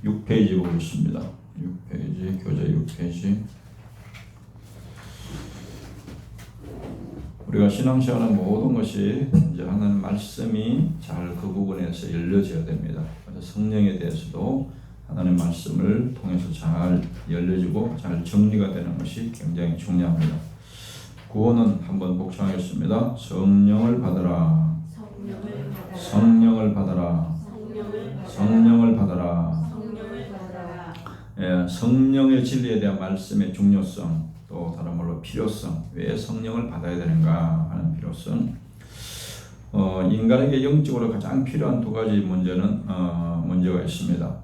6페이지 보겠습니다. 6페이지, 교재 6페이지. 우리가 신앙생활은 모든 것이 이제 하나님 말씀이 잘 그 부분에서 열려져야 됩니다. 그래서 성령에 대해서도 하나님 말씀을 통해서 잘 열려지고 잘 정리가 되는 것이 굉장히 중요합니다. 구호는 한번 복唱하겠습니다. 성령을 받으라. 성령을 받아라. 성령을 받아라. 예, 성령의 진리에 대한 말씀의 중요성, 또 다른 말로 필요성, 왜 성령을 받아야 되는가 하는 필요성. 인간에게 영적으로 가장 필요한 두 가지 문제가 있습니다.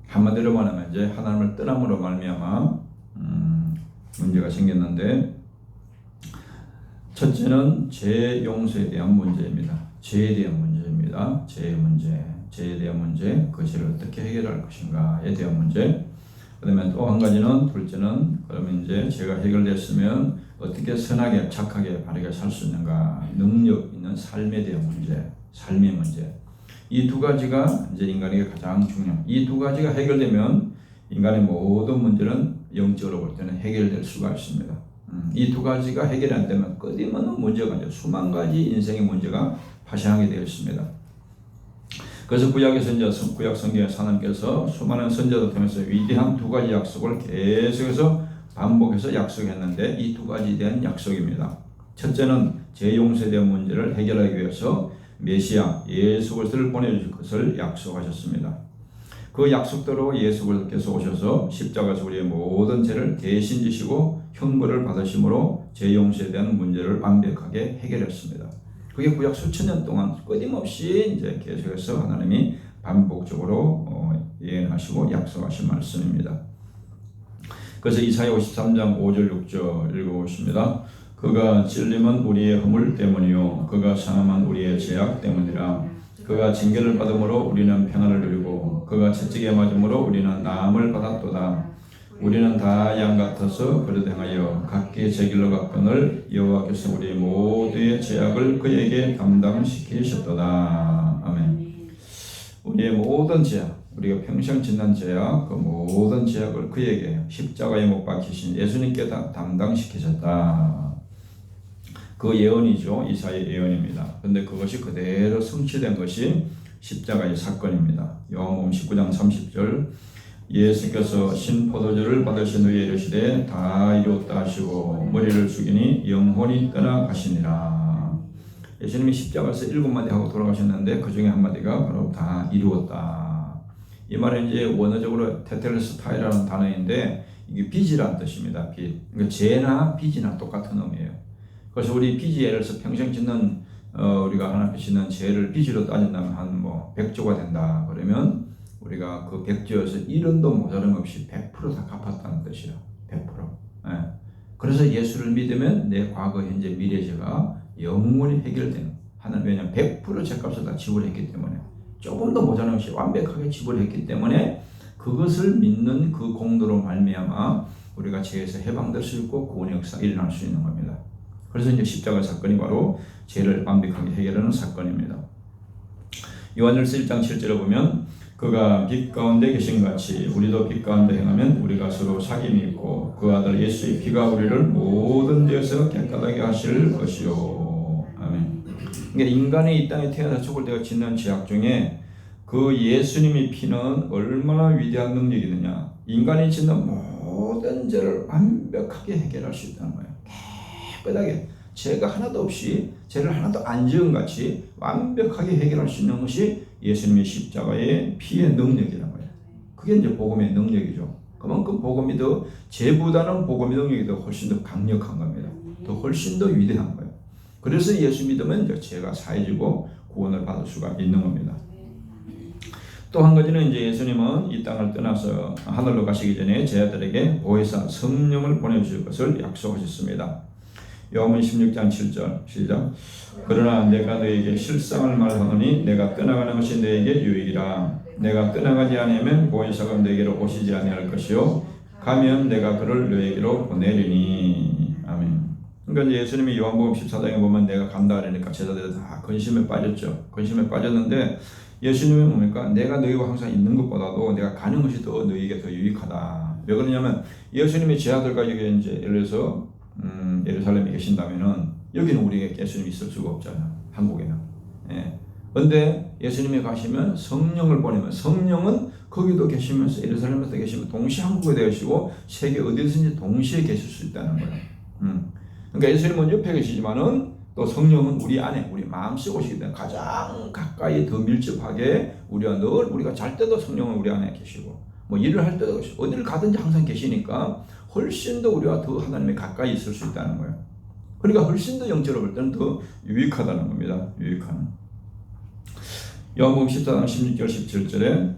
한마디로 말하면 이제 하나님을 떠남으로 말미암아 문제가 생겼는데, 첫째는 죄 용서에 대한 문제입니다. 죄에 대한 문제입니다. 죄에 대한 문제, 그 죄를 어떻게 해결할 것인가에 대한 문제. 그다음에 또 한 가지는, 둘째는 그러면 이제 죄가 해결됐으면 어떻게 선하게 착하게 바르게 살 수 있는가, 능력 있는 삶에 대한 문제, 삶의 문제. 이 두 가지가 이제 인간에게 가장 중요해요. 이 두 가지가 해결되면 인간의 모든 문제는 영적으로 볼 때는 해결될 수가 있습니다. 이 두 가지가 해결이 안 되면 끊임없는 문제가 이제 수만 가지 인생의 문제가 파생하게 되어 있습니다. 그래서 구약 성경에서 하나님께서 수많은 선지자들 통해서 위대한 두 가지 약속을 계속해서 반복해서 약속했는데, 이 두 가지에 대한 약속입니다. 첫째는 죄 용서에 대한 문제를 해결하기 위해서 메시아 예수 그리스도를 보내주실 것을 약속하셨습니다. 그 약속대로 예수 그리스도께서 오셔서 십자가에서 우리의 모든 죄를 대신 지시고 형벌을 받으심으로 죄 용서에 대한 문제를 완벽하게 해결했습니다. 그게 구약 수천 년 동안 끊임없이 이제 계속해서 하나님이 반복적으로 예언하시고 약속하신 말씀입니다. 그래서 이사야 53장 5절 6절 읽어보십니다. 그가 찔림은 우리의 허물 때문이요 그가 상함은 우리의 죄악 때문이라. 그가 징계를 받음으로 우리는 평안을 누리고 그가 채찍에 맞음으로 우리는 나음을 받았도다. 우리는 다 양 같아서 버릇 행하여 각기 제 길로 갔거늘 여호와께서 우리 모두의 죄악을 그에게 담당시키셨도다. 아멘. 우리의 모든 죄악, 우리가 평생 짓는 죄악, 그 모든 죄악을 그에게 십자가에 못 박히신 예수님께 다 담당시키셨다. 그 예언이죠. 이사야의 예언입니다. 그런데 그것이 그대로 성취된 것이 십자가의 사건입니다. 요한복음 19장 30절, 예수께서 신포도주를 받으신 후에 이르시되 다 이루었다 하시고 머리를 숙이니 영혼이 떠나가시니라. 예수님이 십자가에서 7마디 하고 돌아가셨는데 그 중에 한마디가 바로 다 이루었다. 이 말은 이제 원어적으로 테텔레스타이라는 단어인데, 이게 빚이라는 뜻입니다. 빚. 그러니까 죄나 빚이나 똑같은 의미예요. 그래서 우리 빚이 예를 들어서 평생 짓는 우리가 하나 짓는 죄를 빚으로 따진다면 한 100조가 된다. 그러면 우리가 그 100조에서 1원도 모자람 없이 100% 다 갚았다는 뜻이에요. 100%. 예. 그래서 예수를 믿으면 내 과거, 현재, 미래 죄가 영원히 해결되는 하나님, 왜냐하면 100% 죄값을 다 지불했기 때문에, 조금도 모자람 없이 완벽하게 지불했기 때문에 그것을 믿는 그 공로로 말미암아 우리가 죄에서 해방될 수 있고 구원의 역사가 일어날 수 있는 겁니다. 그래서 이제 십자가 사건이 바로 죄를 완벽하게 해결하는 사건입니다. 요한일서 1장 7절에 보면 그가 빛 가운데 계신 같이 우리도 빛 가운데 행하면 우리가 서로 사귐이 있고 그 아들 예수의 피가 우리를 모든 데에서 깨끗하게 하실 것이요. 아멘. 그러니까 인간이 이 땅에 태어나서 죽을 때가 짓는 죄악 중에 그 예수님의 피는 얼마나 위대한 능력이 있느냐. 인간이 짓는 모든 죄를 완벽하게 해결할 수 있다는 거예요. 깨끗하게 죄가 하나도 없이, 죄를 하나도 안 지은 같이 완벽하게 해결할 수 있는 것이 예수님의 십자가의 피의 능력이라는 거예요. 그게 이제 복음의 능력이죠. 그만큼 복음이 더, 죄보다는 복음의 능력이 더 훨씬 더 강력한 겁니다. 더 훨씬 더 위대한 거예요. 그래서 예수 믿으면 이제 죄가 사해지고 구원을 받을 수가 있는 겁니다. 또 한 가지는 이제 예수님은 이 땅을 떠나서 하늘로 가시기 전에 제자들에게 보혜사 성령을 보내주실 것을 약속하셨습니다. 요한복음 16장 7절 시작. 그러나 내가 너에게 실상을 말하노니 내가 떠나가는 것이 너에게 유익이라. 내가 떠나가지 않으면 보혜사가 너에게로 오시지 아니할 것이요 가면 내가 그를 너에게로 보내리니. 아멘. 그러니까 예수님이 요한복음 14장에 보면 내가 간다 그러니까 제자들이 다 근심에 빠졌죠. 근심에 빠졌는데 예수님은 뭡니까? 내가 너희와 항상 있는 것보다도 내가 가는 것이 더 너희에게 더 유익하다. 왜 그러냐면 예수님이 제 아들과 여기 이제 예를 들어서 예루살렘에 계신다면은 여기는 우리에게 예수님이 있을 수가 없잖아요. 한국에는. 예. 근데 예수님이 가시면 성령을 보내면 성령은 거기도 계시면서 예루살렘에서 계시면 동시에 한국에 계시고 세계 어디든지 동시에 계실 수 있다는 거예요. 그러니까 예수님은 옆에 계시지만은 또 성령은 우리 안에 우리 마음속에 오시기 때문에 가장 가까이 더 밀접하게 우리가 늘 우리가 잘 때도 성령은 우리 안에 계시고 뭐 일을 할 때도 계시고 어디를 가든지 항상 계시니까 훨씬 더 우리와 더 하나님에 가까이 있을 수 있다는 거예요. 그러니까 훨씬 더 영적으로 볼 때는 더 유익하다는 겁니다. 유익한. 요한복음 14장 16절 17절에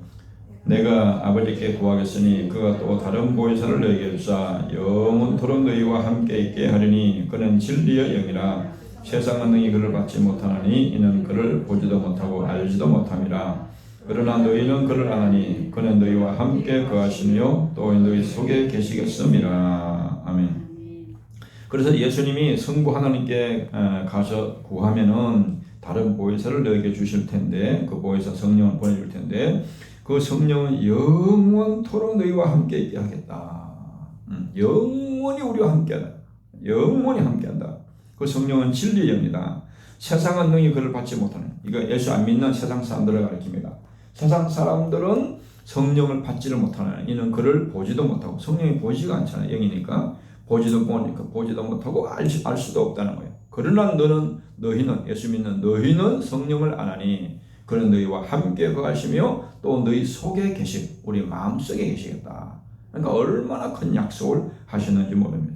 내가 아버지께 구하겠으니 그가 또 다른 보혜사를 너희에게 주사 영원토록 너희와 함께 있게 하리니 그는 진리의 영이라 세상은 능히 그를 받지 못하나니 이는 그를 보지도 못하고 알지도 못함이라. 그러나 너희는 그를 아나니 그는 너희와 함께 거하시며 또 너희 속에 계시겠음이라. 아멘. 그래서 예수님이 성부 하나님께 가서 구하면은 다른 보혜사를 너에게 주실 텐데 그 보혜사 성령을 보내줄 텐데 그 성령은 영원토록 너희와 함께 있게 하겠다. 영원히 우리와 함께한다. 영원히 함께한다. 그 성령은 진리의 영이다. 세상은 능히 그를 받지 못하는. 이거 예수 안 믿는 세상 사람들을 가리킵니다. 세상 사람들은 성령을 받지를 못하는. 이는 그를 보지도 못하고 성령이 보지가 않잖아요. 영이니까 보지도 못하고 알 수도 없다는 거예요. 그러나 너희는 예수 믿는 너희는 성령을 아나니 그는 너희와 함께 거하시며 또 너희 속에 우리 마음속에 계시겠다. 그러니까 얼마나 큰 약속을 하셨는지 모릅니다.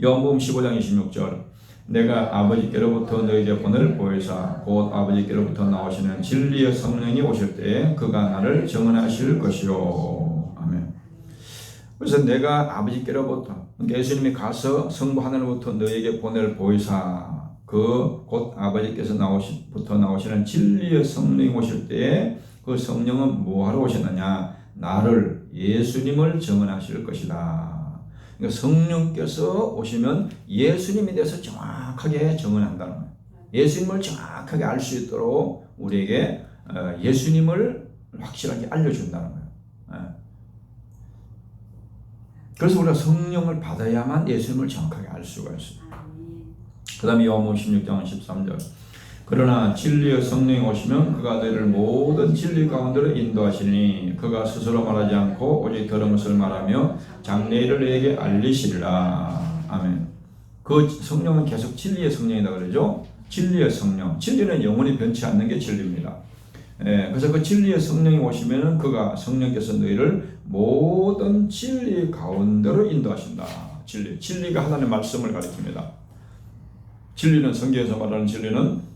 요한복음 15장 26절 내가 아버지께로부터 너희에게 보낼 보혜사 곧 아버지께로부터 나오시는 진리의 성령이 오실 때에 그가 나를 증언하실 것이요. 아멘. 그래서 내가 아버지께로부터 그러니까 예수님이 가서 성부 하나님부터 너희에게 보낼 보혜사 그 곧 아버지께서 나오시는 진리의 성령이 오실 때에 그 성령은 뭐하러 오셨느냐? 나를 예수님을 증언하실 것이다. 그러니까 성령께서 오시면 예수님에 대해서 정확하게 증언한다는 거예요. 예수님을 정확하게 알 수 있도록 우리에게 예수님을 확실하게 알려준다는 거예요. 그래서 우리가 성령을 받아야만 예수님을 정확하게 알 수가 있습니다. 그 다음에 요한복음 16장 13절 그러나 진리의 성령이 오시면 그가 너희를 모든 진리 가운데로 인도하시니 그가 스스로 말하지 않고 오직 들은 것을 말하며 장래일을 너희에게 알리시리라. 아멘. 그 성령은 계속 진리의 성령이다 그러죠. 진리의 성령. 진리는 영원히 변치 않는 게 진리입니다. 그래서 그 진리의 성령이 오시면은 그가 성령께서 너희를 모든 진리 가운데로 인도하신다. 진리가 하나님의 말씀을 가리킵니다. 진리는 성경에서 말하는 진리는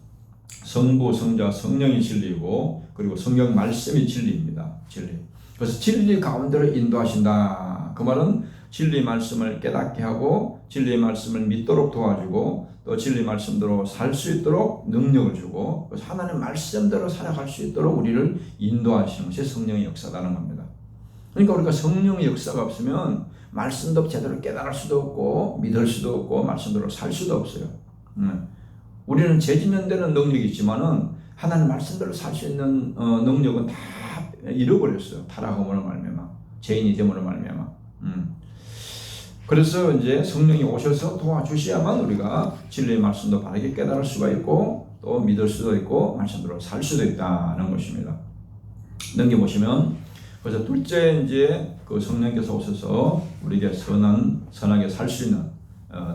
성부, 성자, 성령이 진리이고 그리고 성경 말씀이 진리입니다. 진리. 그래서 진리 가운데로 인도하신다. 그 말은 진리 말씀을 깨닫게 하고 진리 말씀을 믿도록 도와주고 또 진리 말씀대로 살 수 있도록 능력을 주고 하나님 말씀대로 살아갈 수 있도록 우리를 인도하시는 것이 성령의 역사라는 겁니다. 그러니까 우리가 성령의 역사가 없으면 말씀도 제대로 깨달을 수도 없고 믿을 수도 없고 말씀대로 살 수도 없어요. 우리는 재짓는 능력이 있지만은 하나님 말씀대로 살 수 있는 능력은 다 잃어버렸어요. 타락함으로 말미암아 죄인이 됨으로 말미암아. 그래서 이제 성령이 오셔서 도와주셔야만 우리가 진리의 말씀도 바르게 깨달을 수가 있고 또 믿을 수도 있고 말씀대로 살 수도 있다는 것입니다. 넘겨보시면 그래서 둘째 이제 그 성령께서 오셔서 우리에게 선하게 살 수 있는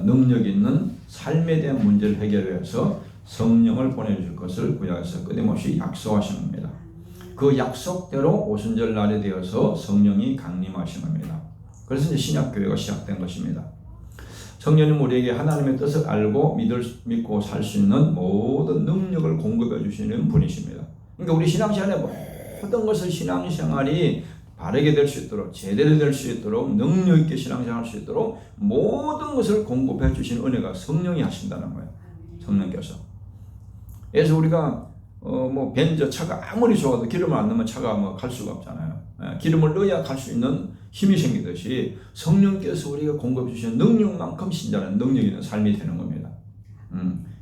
능력 있는 삶에 대한 문제를 해결해서 성령을 보내줄 것을 구약에서 끊임없이 약속하신 겁니다. 그 약속대로 오순절 날에 되어서 성령이 강림하신 겁니다. 그래서 이제 신약교회가 시작된 것입니다. 성령님 우리에게 하나님의 뜻을 알고 믿고 살 수 있는 모든 능력을 공급해 주시는 분이십니다. 그러니까 우리 신앙생활의 모든 것을 신앙생활이 바르게 될 수 있도록 제대로 될 수 있도록 능력 있게 신앙생활할 수 있도록 모든 것을 공급해 주신 은혜가 성령이 하신다는 거예요. 성령께서. 그래서 우리가 벤저 차가 아무리 좋아도 기름을 안 넣으면 차가 갈 수가 없잖아요. 기름을 넣어야 갈 수 있는 힘이 생기듯이 성령께서 우리가 공급해 주신 능력만큼 신자는 능력 있는 삶이 되는 겁니다.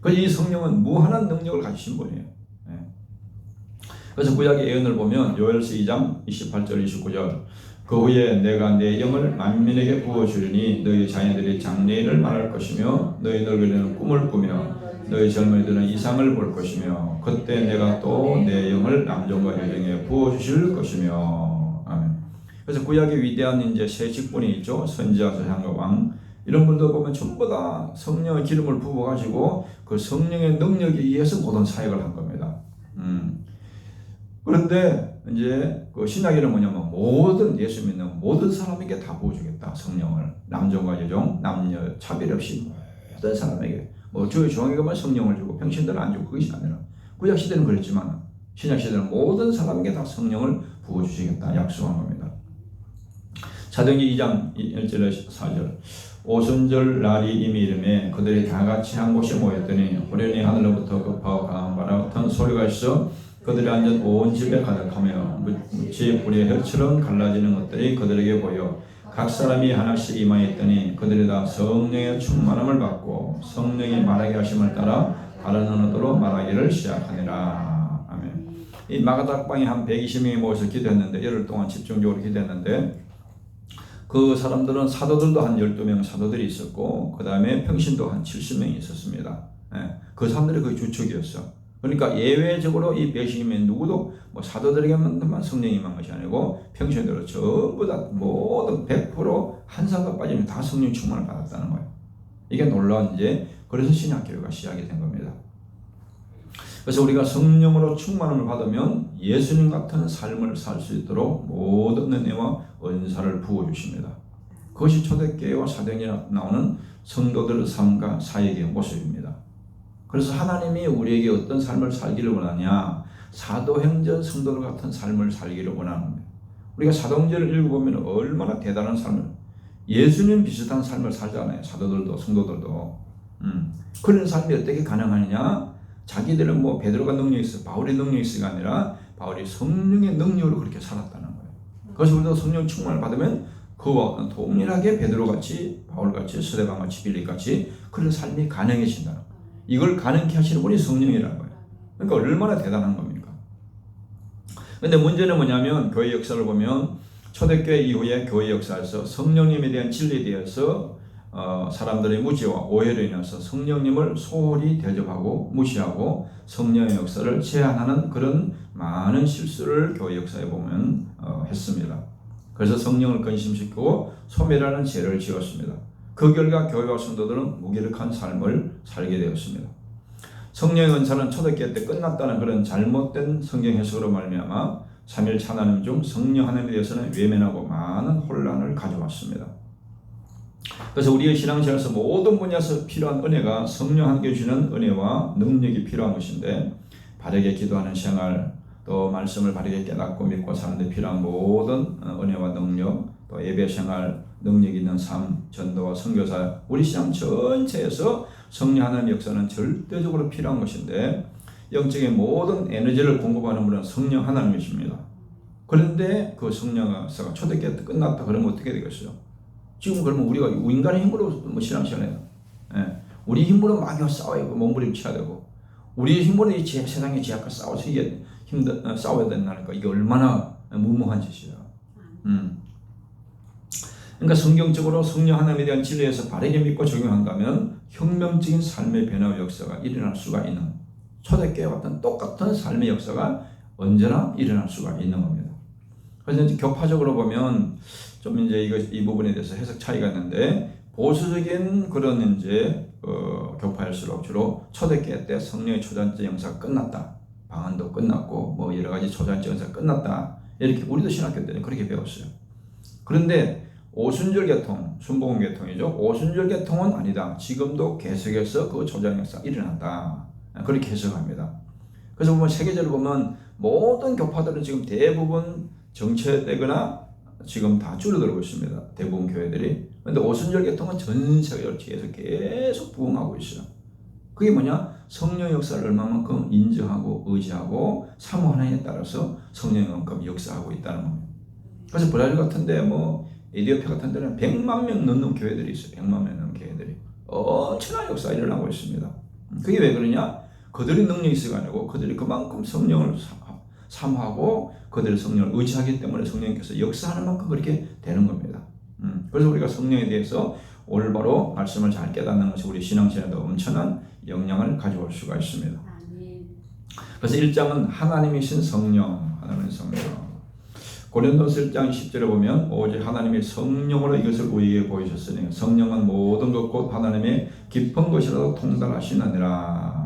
그래서 이 성령은 무한한 능력을 가지신 분이에요. 그래서 구약의 예언을 보면 요엘서 2장 28절 29절 그 후에 내가 내 영을 만민에게 부어주리니 너희 자녀들이 장래일을 말할 것이며 너희 늙은이는 꿈을 꾸며 너희 젊은이들은 이상을 볼 것이며 그때 내가 또 내 영을 남종과 여종에 부어주실 것이며 아멘. 그래서 구약의 위대한 이제 세 직분이 있죠. 선지자, 서장과 왕. 이런 분들 보면 전부 다 성령의 기름을 부어가지고 그 성령의 능력에 의해서 모든 사역을 한 겁니다. 그런데 이제 그 신약에는 뭐냐면 모든 예수 믿는 모든 사람에게 다 부어주겠다. 성령을 남종과 여종, 남녀 차별 없이 모든 사람에게 뭐 주의 종에게만 성령을 주고 평신들은 안 주고 그것이 아니라 구약 시대는 그랬지만 신약 시대는 모든 사람에게 다 성령을 부어주시겠다 약속한 겁니다. 사도행전 2장 1절에 4절 오순절 날이 이미 이르매 그들이 다 같이 한 곳에 모였더니 호련히 하늘로부터 급하고 강한 바람 같은 소리가 있어 그들이 앉은 온 집에 가득하며 무치 불의 혀처럼 갈라지는 것들이 그들에게 보여 각 사람이 하나씩 임하에 있더니 그들이 다 성령의 충만함을 받고 성령이 말하게 하심을 따라 다른 언어로 말하기를 시작하니라. 아멘. 이 마가다락방에 한 120명이 모여서 기도했는데 열흘 동안 집중적으로 기도했는데 그 사람들은 사도들도 한 12명 사도들이 있었고 그 다음에 평신도 한 70명이 있었습니다. 그 사람들이 그 주축이었어. 그러니까 예외적으로 이 120명 누구도 뭐 사도들에게만 성령이 임한 것이 아니고 평신도로 전부 다 모든 100%한 사람도 빠지면 다 성령 충만을 받았다는 거예요. 이게 놀라운 이제 그래서 신약교회가 시작이 된 겁니다. 그래서 우리가 성령으로 충만함을 받으면 예수님 같은 삶을 살 수 있도록 모든 은혜와 은사를 부어주십니다. 그것이 초대교회와 사도행전에 나오는 성도들의 삶과 사역의 모습입니다. 그래서 하나님이 우리에게 어떤 삶을 살기를 원하냐? 사도행전 성도들 같은 삶을 살기를 원하는 겁니다. 우리가 사도행전을 읽어보면 얼마나 대단한 삶을 예수님 비슷한 삶을 살잖아요. 사도들도 성도들도. 그런 삶이 어떻게 가능하느냐? 자기들은 뭐 베드로가 능력이 있어 바울의 능력이 있어가 아니라 바울이 성령의 능력으로 그렇게 살았다는 거예요. 그래서 우리도 성령 충만을 받으면 그와 동일하게 베드로같이 바울같이 스데반같이 빌립같이 그런 삶이 가능해진다는 거예요. 이걸 가능케 하시는 분이 성령이라는 거예요. 그러니까 얼마나 대단한 겁니까? 근데 문제는 뭐냐면 교회 역사를 보면 초대교회 이후에 교회 역사에서 성령님에 대한 진리에 대해서 사람들의 무지와 오해로 인해서 성령님을 소홀히 대접하고 무시하고 성령의 역사를 제한하는 그런 많은 실수를 교회 역사에 보면 했습니다. 그래서 성령을 근심시키고 소멸하는 죄를 지었습니다. 그 결과 교회와 성도들은 무기력한 삶을 살게 되었습니다. 성령의 은사는 초대교회 때 끝났다는 그런 잘못된 성경 해석으로 말미암아 3일 하나님 중 성령 하나님에 대해서는 외면하고 많은 혼란을 가져왔습니다. 그래서 우리의 신앙생활에서 모든 분야에서 필요한 은혜가 성령 함께 주시는 은혜와 능력이 필요한 것인데 바르게 기도하는 생활 또 말씀을 바르게 깨닫고 믿고 사는 데 필요한 모든 은혜와 능력 또 예배 생활 능력 있는 삶 전도와 선교사 우리 신앙 전체에서 성령 하나님의 역사는 절대적으로 필요한 것인데 영적인 모든 에너지를 공급하는 분은 성령 하나님이십니다. 그런데 그 성령 역사가 초대교회 때 끝났다 그러면 어떻게 되겠어요? 지금 그러면 우리가 인간의 힘으로 뭐 신앙생활해요. 우리 힘으로 막 싸워야 몸부림쳐야 되고 우리의 힘으로 이 세상의 죄악과 싸워서 이게 싸워야 된다니까 이게 얼마나 무모한 짓이야. 그러니까 성경적으로 성령 하나님에 대한 진리에서 바르게 믿고 적용한다면 혁명적인 삶의 변화 역사가 일어날 수가 있는 초대교회와 같은 똑같은 삶의 역사가 언제나 일어날 수가 있는 겁니다. 그래서 이제 교파적으로 보면 좀 이제 이 부분에 대해서 해석 차이가 있는데 보수적인 그런 이제 교파일수록 주로 초대교회 때 성령의 초잔치 영사가 끝났다. 방언도 끝났고 뭐 여러 가지 초잔치 영사가 끝났다. 이렇게 우리도 신학교 때는 그렇게 배웠어요. 그런데 오순절 계통, 순복음 계통이죠. 오순절 계통은 아니다. 지금도 계속해서 그 초잔치 영사가 일어난다. 그렇게 해석합니다. 그래서 보면 세계적으로 보면 모든 교파들은 지금 대부분 정체되거나 지금 다 줄어들고 있습니다. 대부분 교회들이. 그런데 오순절 계통은 전 세계적으로 계속 부흥하고 있어요. 그게 뭐냐? 성령 역사를 얼마만큼 인정하고 의지하고 사모하느냐에 따라서 성령만큼 역사하고 있다는 겁니다. 그래서 브라질 같은데 뭐 에티오피아 같은 데는 100만 명 넘는 교회들이 있어요. 100만 명 넘는 교회들이 엄청난 역사가 일어나고 있습니다. 그게 왜 그러냐? 그들이 능력이 있어가 아니고 그들이 그만큼 성령을 사모하고 그들의 성령을 의지하기 때문에 성령께서 역사하는 만큼 그렇게 되는 겁니다. 그래서 우리가 성령에 대해서 올바로 말씀을 잘 깨닫는 것이 우리 신앙생활에도 엄청난 영향을 가져올 수가 있습니다. 그래서 1장은 하나님이신 성령, 하나님의 성령. 고린도서 1장 10절에 보면 오직 하나님의 성령으로 이것을 우리에게 보이셨으니 성령은 모든 것 곧 하나님의 깊은 것이라도 통달하시느니라.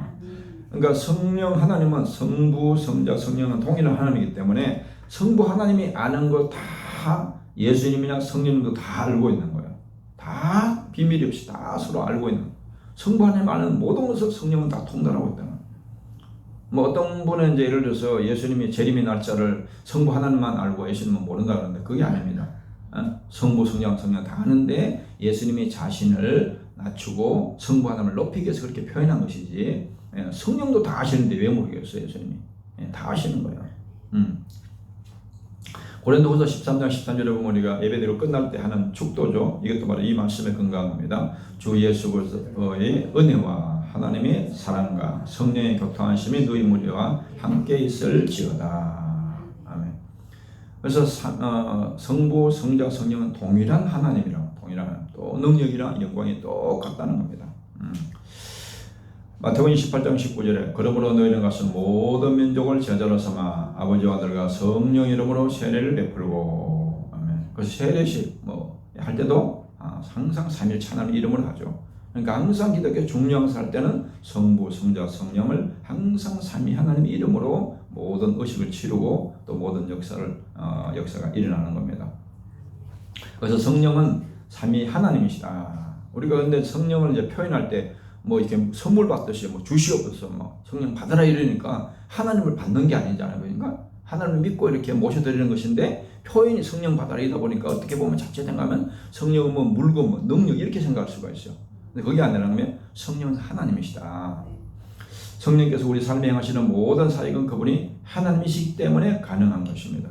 그러니까 성령 하나님은 성부, 성자, 성령은 동일한 하나님이기 때문에 성부 하나님이 아는 거 다 예수님이나 성령님도 다 알고 있는 거예요. 다 비밀이 없이 다 서로 알고 있는 거예요. 성부 하나님 아는 모든 것을 성령은 다 통달하고 있다는 거예요. 뭐 어떤 분은 이제 예를 들어서 예수님이 재림의 날짜를 성부 하나님만 알고 예수님은 모른다 그러는데 그게 아닙니다. 성부, 성령, 성령 다 아는데 예수님이 자신을 낮추고 성부 하나님을 높이기 위해서 그렇게 표현한 것이지 성령도 다 아시는데 왜 모르겠어요 예수님이. 다 아시는 거예요. 고린도후서 13장 13절에 보면 우리가 예배대로 끝날 때 하는 축도죠. 이것도 바로 이 말씀에 근거합니다. 주 예수 그리스도의 은혜와 하나님의 사랑과 성령의 교통하심이 너희 무리와 함께 있을지어다. 아멘. 그래서 성부, 성자, 성령은 동일한 하나님이라고, 동일한 또 능력이랑 영광이 똑같다는 겁니다. 마태복음 28장 19절에 그러므로 너희는 가서 모든 민족을 제자로 삼아 아버지와 아들과 성령 이름으로 세례를 베풀고, 아멘. 그래서 세례식 할 때도 항상 삼일체 하나님 이름으로 하죠. 그러니까 항상 기독교 중요한 할 때는 성부, 성자, 성령을 항상 삼위 하나님 이름으로 모든 의식을 치르고 또 모든 역사가 일어나는 겁니다. 그래서 성령은 삼위 하나님이시다. 우리가 근데 성령을 이제 표현할 때 이렇게 선물 받듯이 주시옵소서 성령 받으라 이러니까 하나님을 받는 게 아니잖아요. 그러니까 하나님을 믿고 이렇게 모셔드리는 것인데 표현이 성령 받아라 이다 보니까 어떻게 보면 자체생각하면 성령은 물건, 능력 이렇게 생각할 수가 있어요. 근데 그게 아니라면 성령은 하나님이시다. 성령께서 우리 삶에 행하시는 모든 사역은 그분이 하나님이시기 때문에 가능한 것입니다.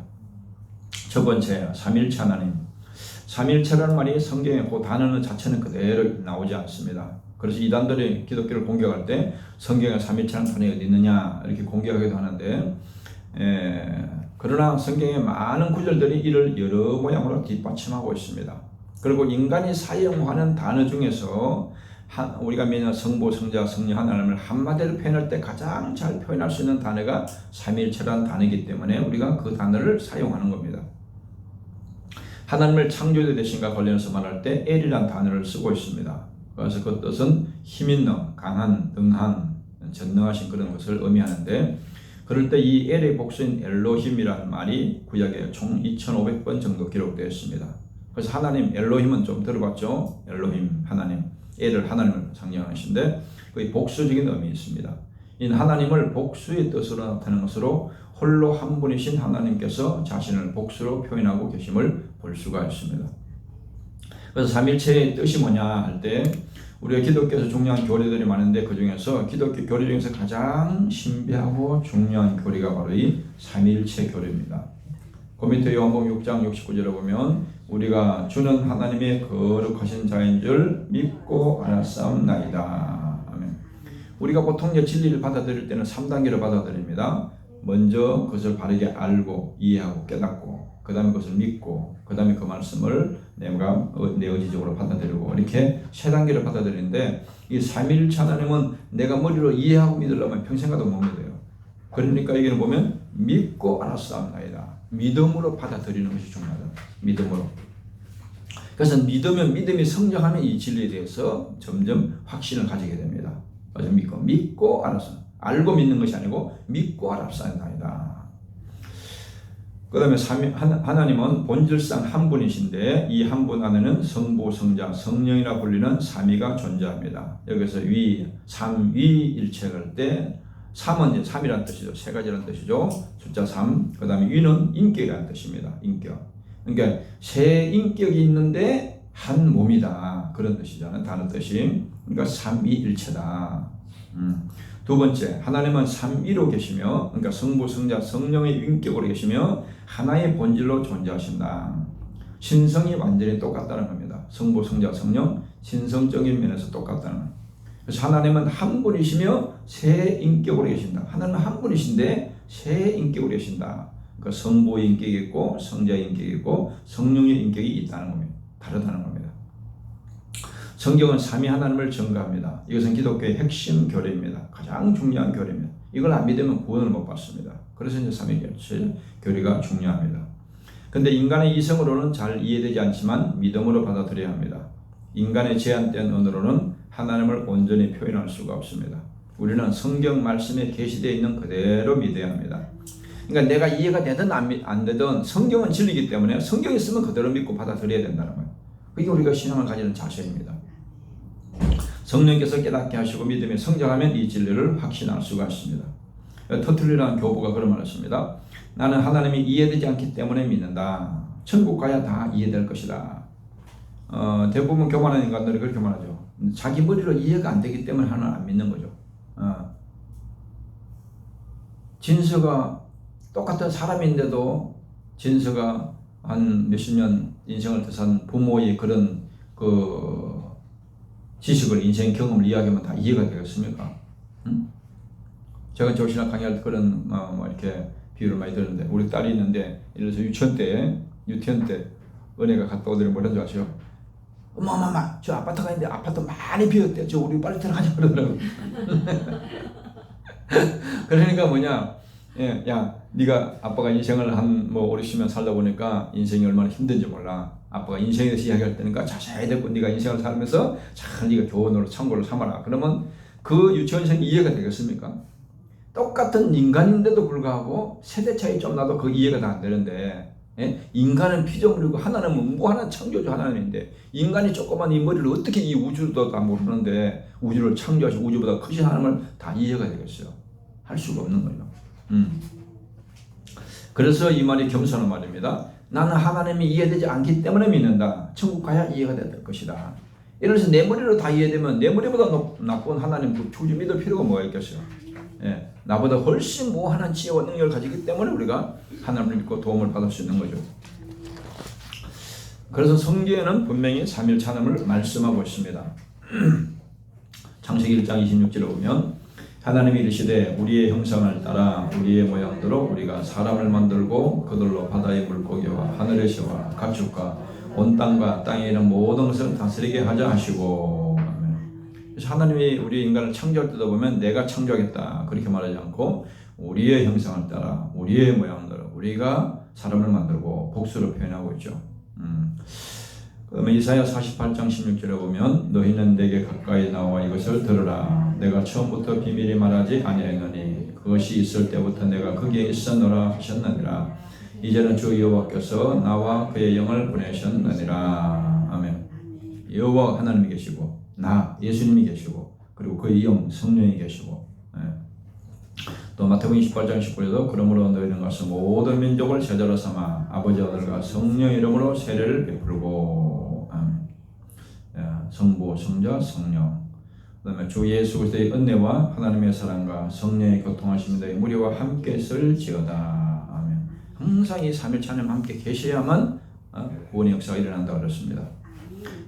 첫 번째, 삼일체 하나님. 삼일체라는 말이 성경에 그 단어 자체는 그대로 나오지 않습니다. 그래서 이단들이 기독교를 공격할 때 성경에 삼일체라는 단어가 어디 있느냐 이렇게 공격하기도 하는데 그러나 성경의 많은 구절들이 이를 여러 모양으로 뒷받침하고 있습니다. 그리고 인간이 사용하는 단어 중에서 우리가 믿는 성부, 성자, 성령 하나님을 한마디로 표현할 때 가장 잘 표현할 수 있는 단어가 삼일체라는 단어이기 때문에 우리가 그 단어를 사용하는 겁니다. 하나님을 창조자 되신과 관련해서 말할 때 엘이라는 단어를 쓰고 있습니다. 그래서 그 뜻은 힘있는, 강한, 능한, 전능하신 그런 것을 의미하는데 그럴 때 이 엘의 복수인 엘로힘이라는 말이 구약에 총 2500번 정도 기록되어 있습니다. 그래서 하나님, 엘로힘은 좀 들어봤죠? 엘로힘, 하나님, 엘을 하나님을 상징하시는데 거의 복수적인 의미 있습니다. 이 하나님을 복수의 뜻으로 나타내는 것으로 홀로 한 분이신 하나님께서 자신을 복수로 표현하고 계심을 볼 수가 있습니다. 그래서 삼일체의 뜻이 뭐냐 할 때 우리가 기독교에서 중요한 교리들이 많은데 그 중에서 기독교 교리 중에서 가장 신비하고 중요한 교리가 바로 이 삼일체 교리입니다. 그 밑에 요한복음 6장 69절에 보면 우리가 주는 하나님의 거룩하신 자인 줄 믿고 알았사옵나이다. 아멘. 우리가 보통 이제 진리를 받아들일 때는 3단계로 받아들입니다. 먼저 그것을 바르게 알고 이해하고 깨닫고 그 다음에 그것을 믿고 그 다음에 그 말씀을 내가 내 의지적으로 받아들이고 이렇게 세 단계를 받아들이는데 이 삼일체 하나님은 내가 머리로 이해하고 믿으려면 평생 가도 못 믿어요. 그러니까 여기는 보면 믿고 알았사옵나이다. 믿음으로 받아들이는 것이 중요하다. 믿음으로. 그래서 믿음이 성장하면 이 진리에 대해서 점점 확신을 가지게 됩니다. 그래서 믿고 알았어. 알고 믿는 것이 아니고 믿고 알았사옵나이다. 그 다음에 하나님은 본질상 한 분이신데 이 한 분 안에는 성부, 성자, 성령이라 불리는 삼위가 존재합니다. 여기서 삼위일체를 할 때 삼은 이제 삼이라는 뜻이죠. 세 가지라는 뜻이죠. 숫자 3. 그 다음에 위는 인격이라는 뜻입니다. 인격. 그러니까 세 인격이 있는데 한 몸이다. 그런 뜻이잖아요. 다른 뜻이. 그러니까 삼위일체다. 두 번째, 하나님은 삼위로 계시며, 그러니까 성부, 성자, 성령의 인격으로 계시며 하나의 본질로 존재하신다. 신성이 완전히 똑같다는 겁니다. 성부, 성자, 성령, 신성적인 면에서 똑같다는 겁니다. 그래서 하나님은 한 분이시며 세 인격으로 계신다. 하나님은 한 분이신데 새 인격으로 계신다. 그러니까 성부의 인격이 있고 성자의 인격이 있고 성령의 인격이 있다는 겁니다. 다르다는 겁니다. 성경은 삼위 하나님을 증거합니다. 이것은 기독교의 핵심 교리입니다. 가장 중요한 교리입니다. 이걸 안 믿으면 구원을 못 받습니다. 그래서 이제 삼위일체 교리가 중요합니다. 근데 인간의 이성으로는 잘 이해되지 않지만 믿음으로 받아들여야 합니다. 인간의 제한된 언어로는 하나님을 온전히 표현할 수가 없습니다. 우리는 성경 말씀에 계시되어 있는 그대로 믿어야 합니다. 그러니까 내가 이해가 되든 안 되든 성경은 진리이기 때문에 성경이 있으면 그대로 믿고 받아들여야 된다는 거예요. 그게 우리가 신앙을 가지는 자세입니다. 성령께서 깨닫게 하시고 믿음에 성장하면 이 진리를 확신할 수가 있습니다. 터틀리라는 교부가 그런 말을 했습니다. 나는 하나님이 이해되지 않기 때문에 믿는다. 천국 가야 다 이해될 것이다. 대부분 교만한 인간들이 그렇게 말하죠. 자기 머리로 이해가 안 되기 때문에 하나님 안 믿는 거죠. 진서가 똑같은 사람인데도 진서가 한 몇십 년 인생을 산 부모의 그런 지식을 인생 경험을 이야기하면 다 이해가 되겠습니까? 제가 조신학 강의할 때 그런 이렇게 비유를 많이 들었는데 우리 딸이 있는데 예를 들어서 유치원 때 은혜가 갔다 오더니 뭐라는 줄 아세요? 엄마 저 아파트 가는데 아파트 많이 비었대. 저 우리 빨리 들어가자 그러더라고. 그러니까 뭐냐? 야 네가 아빠가 인생을 한 5, 60년 살다 보니까 인생이 얼마나 힘든지 몰라. 아빠가 인생에 대해서 이야기할 때니까 자세히 듣고 네가 인생을 살면서 잘 네가 교훈으로 참고를 삼아라. 그러면 그 유치원생이 이해가 되겠습니까? 똑같은 인간인데도 불구하고 세대 차이 좀 나도 그 이해가 다 안 되는데 인간은 피조물이고 하나님은 무한한 창조주 하나님인데 인간이 조그만 이 머리를 어떻게 이 우주도 다 모르는데 우주를 창조하시고 우주보다 크신 하나님을 다 이해가 되겠어요? 할 수가 없는 거예요. 그래서 이 말이 겸손한 말입니다. 나는 하나님이 이해되지 않기 때문에 믿는다. 천국 가야 이해가 될 것이다. 예를 들어서 내 머리로 다 이해되면 내 머리보다 나쁜 하나님 굳이 믿을 필요가 뭐가 있겠어요? 나보다 훨씬 무한한 지혜와 능력을 가지기 때문에 우리가 하나님을 믿고 도움을 받을 수 있는 거죠. 그래서 성경에는 분명히 삼일체 하나님을 말씀하고 있습니다. 창세기 1장 26절에 보면 하나님이 이르시되 우리의 형상을 따라 우리의 모양대로 우리가 사람을 만들고 그들로 바다의 물고기와 하늘의 새와 가축과 온 땅과 땅에 있는 모든 것을 다스리게 하자 하시고. 그래서 하나님이 우리 인간을 창조할 때도 보면 내가 창조하겠다 그렇게 말하지 않고 우리의 형상을 따라 우리의 모양대로 우리가 사람을 만들고 복수로 표현하고 있죠. 그러면 이사야 48장 16절에 보면 너희는 내게 가까이 나와 이것을 들으라. 내가 처음부터 비밀히 말하지 아니하였느니 그것이 있을 때부터 내가 거기에 있었노라 하셨느니라. 이제는 주 여호와께서 나와 그의 영을 보내셨느니라. 아멘. 여호와 하나님이 계시고 나 예수님이 계시고 그리고 그의 영 성령이 계시고 또 마태복음 28장 19절에도 그러므로 너희는 가서 모든 민족을 제자로 삼아 아버지 아들과 성령 이름으로 세례를 베풀고 성부 성자 성령 그다음에 주 예수 그리스도의 은혜와 하나님의 사랑과 성령의 교통하심이 너희 무리와 함께 있을지어다. 아멘. 항상 이 삼일체 하나님 함께 계셔야만 구원의 역사가 일어난다고 그랬습니다.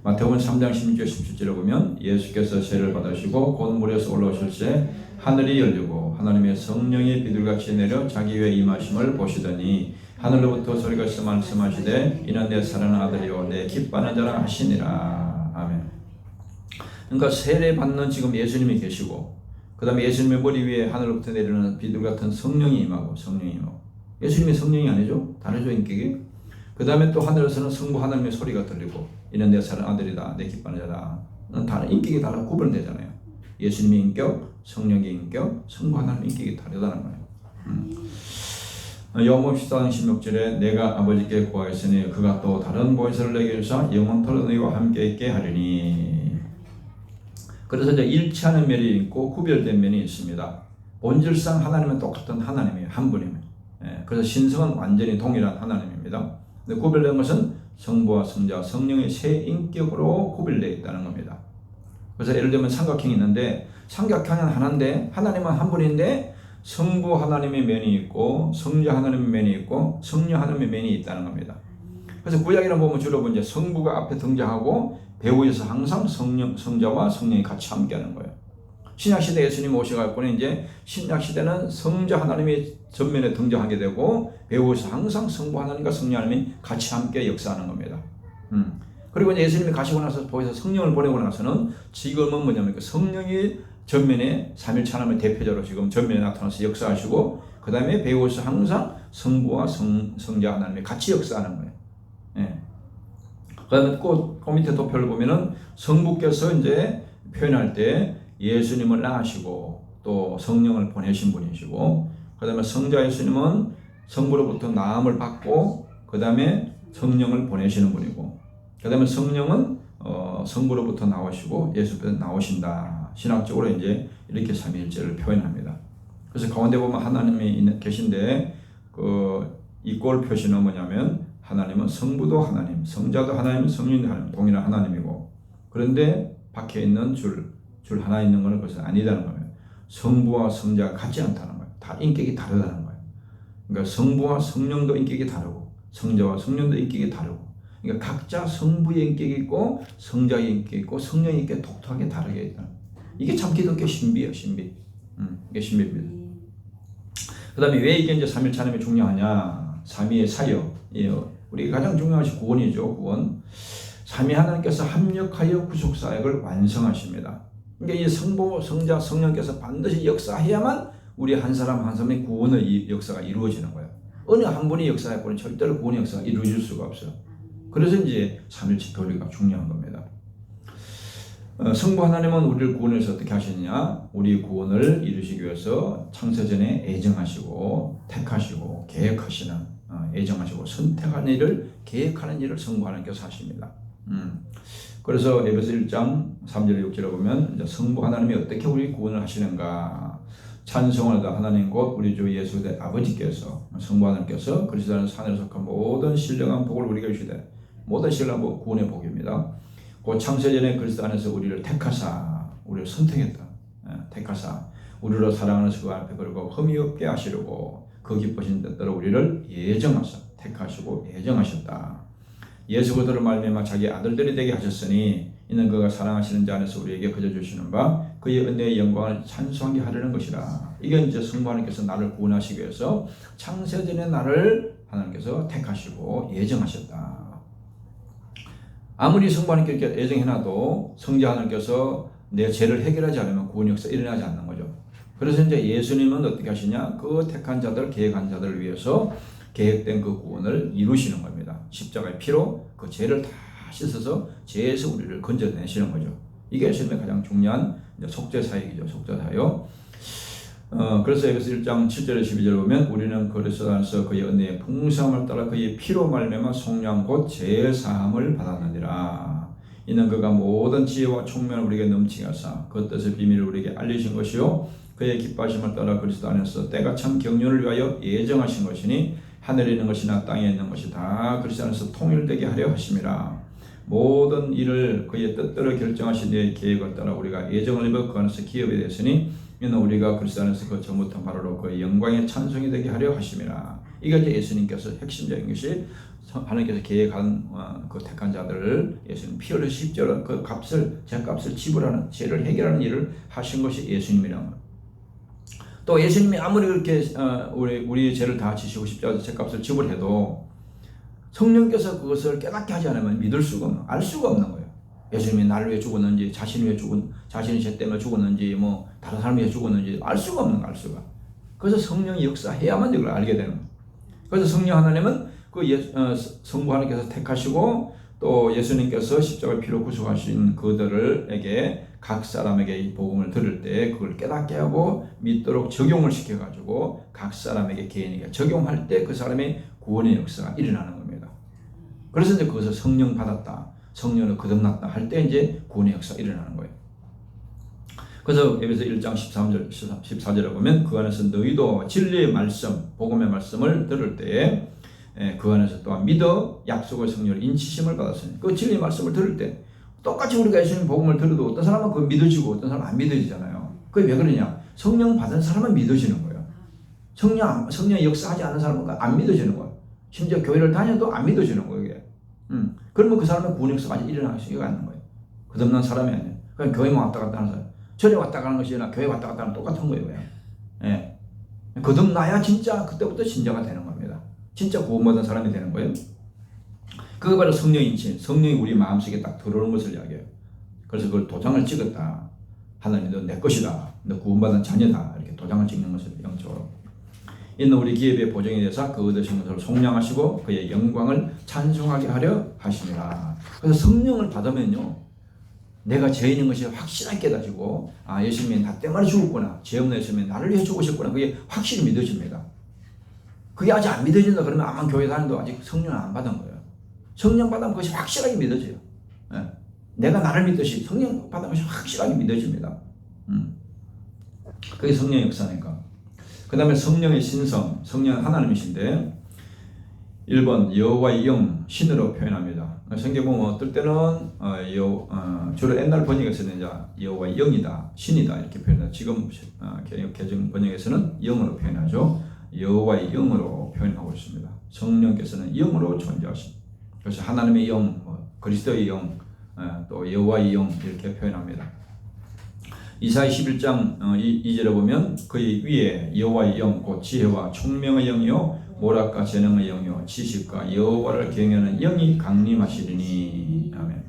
마태복음 3장 16절 17절에 보면 예수께서 세례를 받으시고 곧 물에서 올라오실 때 하늘이 열리고 하나님의 성령이 비둘같이 내려 자기 위에 임하심을 보시더니 하늘로부터 소리가 있어 말씀하시되 이는 내 사랑하는 아들이요 내 기뻐하는 자라 하시니라. 아멘. 그러니까 세례 받는 지금 예수님이 계시고 그 다음에 예수님의 머리 위에 하늘로부터 내리는 비둘같은 성령이 임하고 예수님이 성령이 아니죠? 다르죠 인격이. 그 다음에 또 하늘에서는 성부 하나님의 소리가 들리고 이는 내 사랑하는 아들이다 내 기뻐하는 자다. 다른 인격이 다르 구분되잖아요. 예수님의 인격, 성령의 인격, 성부 하나님의 인격이 다르다는 거예요. 요한복음 14장 16절에 내가 아버지께 구하였으니 그가 또 다른 보혜사를 내게 주사 영원토록 너희와 함께 있게 하리니. 그래서 이제 일치하는 면이 있고 구별된 면이 있습니다. 본질상 하나님은 똑같은 하나님이에요. 한 분이에요. 그래서 신성은 완전히 동일한 하나님입니다. 근데 구별된 것은 성부와 성자, 성령의 세 인격으로 구별되어 있다는 겁니다. 그래서 예를 들면 삼각형이 있는데 삼각형은 하나인데 하나님은 한 분인데 성부 하나님의 면이 있고 성자 하나님의 면이 있고 성령 하나님의 면이 있다는 겁니다. 그래서 구약에는 보면 주로 이제 성부가 앞에 등장하고 배후에서 항상 성자와 성령이 같이 함께하는 거예요. 신약 시대 예수님 오셔갖고는 이제 신약 시대는 성자 하나님이 전면에 등장하게 되고 배후에서 항상 성부 하나님과 성령 하나님이 같이 함께 역사하는 겁니다. 그리고 이제 예수님이 가시고 나서 보여서 성령을 보내고 나서는 지금은 뭐냐면 그 성령이 전면에 삼일체 하나님의 대표자로 지금 전면에 나타나서 역사하시고 그 다음에 배후에서 항상 성부와 성자 하나님이 같이 역사하는 거예요. 예. 그 다음에 그 밑에 도표를 보면은 성부께서 이제 표현할 때 예수님을 낳으시고 또 성령을 보내신 분이시고 그 다음에 성자 예수님은 성부로부터 나음을 받고 그 다음에 성령을 보내시는 분이고 그 다음에 성령은 성부로부터 나오시고 예수께서 나오신다. 신학적으로 이제 이렇게 삼위일체를 표현합니다. 그래서 가운데 보면 하나님이 계신데 이 꼴 표시는 뭐냐면 하나님은 성부도 하나님, 성자도 하나님, 성령도 하나님, 동일한 하나님이고 그런데 박혀 있는 줄 하나 있는 것은 그것은 아니다는 거예요. 성부와 성자가 같지 않다는 거예요. 다 인격이 다르다는 거예요. 그러니까 성부와 성령도 인격이 다르고 성자와 성령도 인격이 다르고 그러니까 각자 성부의 인격이 있고 성자의 인격이 있고 성령의 인격이 독특하게 다르게 있다. 이게 참 기독교 신비예요, 신비. 이게 신비입니다. 그 다음에 왜 이게 이제 삼일체 하나님이 중요하냐? 삼위의 사역. 우리가 가장 중요한 것이 구원이죠, 구원. 삼위 하나님께서 합력하여 구속사역을 완성하십니다. 그러니까 이 성부, 성자, 성령께서 반드시 역사해야만 우리 한 사람 한 사람의 구원의 역사가 이루어지는 거예요. 어느 한 분이 역사했고는 절대로 구원의 역사가 이루어질 수가 없어요. 그래서 이제 삼일체 교리가 중요한 겁니다. 성부 하나님은 우리를 구원해서 어떻게 하시느냐? 우리 구원을 이루시기 위해서 창세전에 애정하시고 택하시고 계획하시는 애정하시고 선택하는 일을 계획하는 일을 성부 하나님께서 하십니다. 그래서 에베소 1장 3절 6절에 보면 이제 성부 하나님이 어떻게 우리 구원을 하시는가? 찬송하다 하나님 곧 우리 주 예수 의 아버지께서 성부 하나님께서 그리스도 안에서 하늘에 속한 모든 신령한 복을 우리에게 주시되 모든 신령한 복 구원의 복입니다. 그 창세전에 그리스도 안에서 우리를 택하사 우리를 선택했다. 택하사 우리로 사랑하는 그 앞에 걸고 흠이 없게 하시려고 그 기쁘신 뜻대로 우리를 예정하사 택하시고 예정하셨다. 예수 그리스도로 말미암아 자기 아들들이 되게 하셨으니 이는 그가 사랑하시는 자 안에서 우리에게 거저 주시는 바 그의 은혜의 영광을 찬송하게 하려는 것이라. 이게 이제 성부 하나님께서 나를 구원하시기 위해서 창세전에 나를 하나님께서 택하시고 예정하셨다. 아무리 성부 하나님께 예정해놔도 성자 하나님께서 내 죄를 해결하지 않으면 구원 역사 일어나지 않는 거죠. 그래서 이제 예수님은 어떻게 하시냐? 그 택한 자들, 계획한 자들을 위해서 계획된 그 구원을 이루시는 겁니다. 십자가의 피로 그 죄를 다 씻어서 죄에서 우리를 건져내시는 거죠. 이게 예수님의 가장 중요한 속죄 사역이죠. 속죄 사역. 그래서 에베소 1장 7절에 12절을 보면 우리는 그리스도 안에서 그의 은혜의 풍성함을 따라 그의 피로 말미암아 속량 곧 죄 사함을 받았느니라. 이는 그가 모든 지혜와 총명을 우리에게 넘치게 하사 그 뜻의 비밀을 우리에게 알리신 것이요 그의 기뻐하심을 따라 그리스도 안에서 때가 참 경륜을 위하여 예정하신 것이니 하늘에 있는 것이나 땅에 있는 것이 다 그리스도 안에서 통일되게 하려 하심이라. 모든 일을 그의 뜻대로 결정하신 이의 계획을 따라 우리가 예정을 입어 그 안에서 기업이 됐으니 이는 우리가 그리스도 안에서 그 전부터 바로 그의 영광의 찬송이 되게 하려 하심이라. 이게 이제 예수님께서 핵심적인 것이 하나님께서 계획한 그 택한 자들을 예수님 피 흘려 십자가 그 값을 죄값을 지불하는 죄를 해결하는 일을 하신 것이 예수님이라는 것. 또 예수님이 아무리 그렇게 우리 죄를 다 지시고 십자가 죄값을 지불해도 성령께서 그것을 깨닫게 하지 않으면 믿을 수가 없는, 알 수가 없는 거예요. 예수님이 나를 위해 죽었는지, 자신이 죄 때문에 죽었는지, 뭐 다른 사람이 위해 죽었는지 알 수가 없는 거, 알 수가. 그래서 성령이 역사해야만 이걸 알게 되는 거예요. 그래서 성령 하나님은 성부 하나님께서 택하시고 또 예수님께서 십자가의 피로 구속하신 그들에게 각 사람에게 이 복음을 들을 때 그걸 깨닫게 하고 믿도록 적용을 시켜가지고 각 사람에게 개인에게 적용할 때 그 사람의 구원의 역사가 일어나는 겁니다. 그래서 이제 그것을 성령 받았다, 성령을 거듭났다 할 때 이제 구원의 역사가 일어나는 거예요. 그래서 에베소 1장 13절, 14절에 보면 그 안에서 너희도 진리의 말씀, 복음의 말씀을 들을 때에 그 안에서 또한 믿어 약속의 성령을 인치심을 받았으니 그 진리의 말씀을 들을 때 똑같이 우리가 예수님 복음을 들어도 어떤 사람은 그거 믿어지고 어떤 사람은 안 믿어지잖아요. 그게 왜 그러냐? 성령 받은 사람은 믿어지는 거예요. 성령 역사하지 않는 사람은 안 믿어지는 거예요. 심지어 교회를 다녀도 안 믿어지는 거예요. 이게. 그러면 그 사람은 구원 역사가 일어나기가 않는 거예요. 거듭난 사람이 아니에요. 그냥 교회만 왔다 갔다 하는 사람. 전에 왔다 가는 것이나 교회 왔다 갔다 하는 똑같은 거예요. 예. 거듭나야 진짜 그때부터 진짜가 되는 겁니다. 진짜 구원받은 사람이 되는 거예요. 그거 바로 성령인지, 성령이 우리 마음속에 딱 들어오는 것을 이야기해요. 그래서 그걸 도장을 찍었다. 하나님 너 내 것이다. 너 구원받은 자녀다. 이렇게 도장을 찍는 것을 영적으로. 있는 우리 기업의 보정에 대해서 그 얻으신 것을 속량하시고 그의 영광을 찬송하게 하려 하십니다. 그래서 성령을 받으면요, 내가 죄인인 것이 확실하게 깨닫지고, 아, 예수님이 나 때문에 죽었구나, 죄 없는 예수님이 나를 위해 죽으셨구나, 그게 확실히 믿어집니다. 그게 아직 안 믿어진다 그러면 아마 교회 다니도 아직 성령을 안 받은 거예요. 성령 받으면 그것이 확실하게 믿어져요. 예. 내가 나를 믿듯이 성령 받은 것이 확실하게 믿어집니다. 그게 성령의 역사니까. 그 다음에 성령의 신성, 성령은 하나님이신데 1번 여호와의 영, 신으로 표현합니다. 성경 보면 어떨 때는 주로 옛날 번역에서는 이제 여호와의 영이다, 신이다 이렇게 표현해요. 지금 개정 번역에서는 영으로 표현하죠. 여호와의 영으로 표현하고 있습니다. 성령께서는 영으로 존재하십니다. 그래서 하나님의 영, 그리스도의 영, 또 여호와의 영 이렇게 표현합니다. 이사야 11장 2절에 보면 그의 위에 여호와의 영, 곧 지혜와 총명의 영이요 모략과 재능의 영이요 지식과 여호와를 경외하는 영이 강림하시리니. 아멘.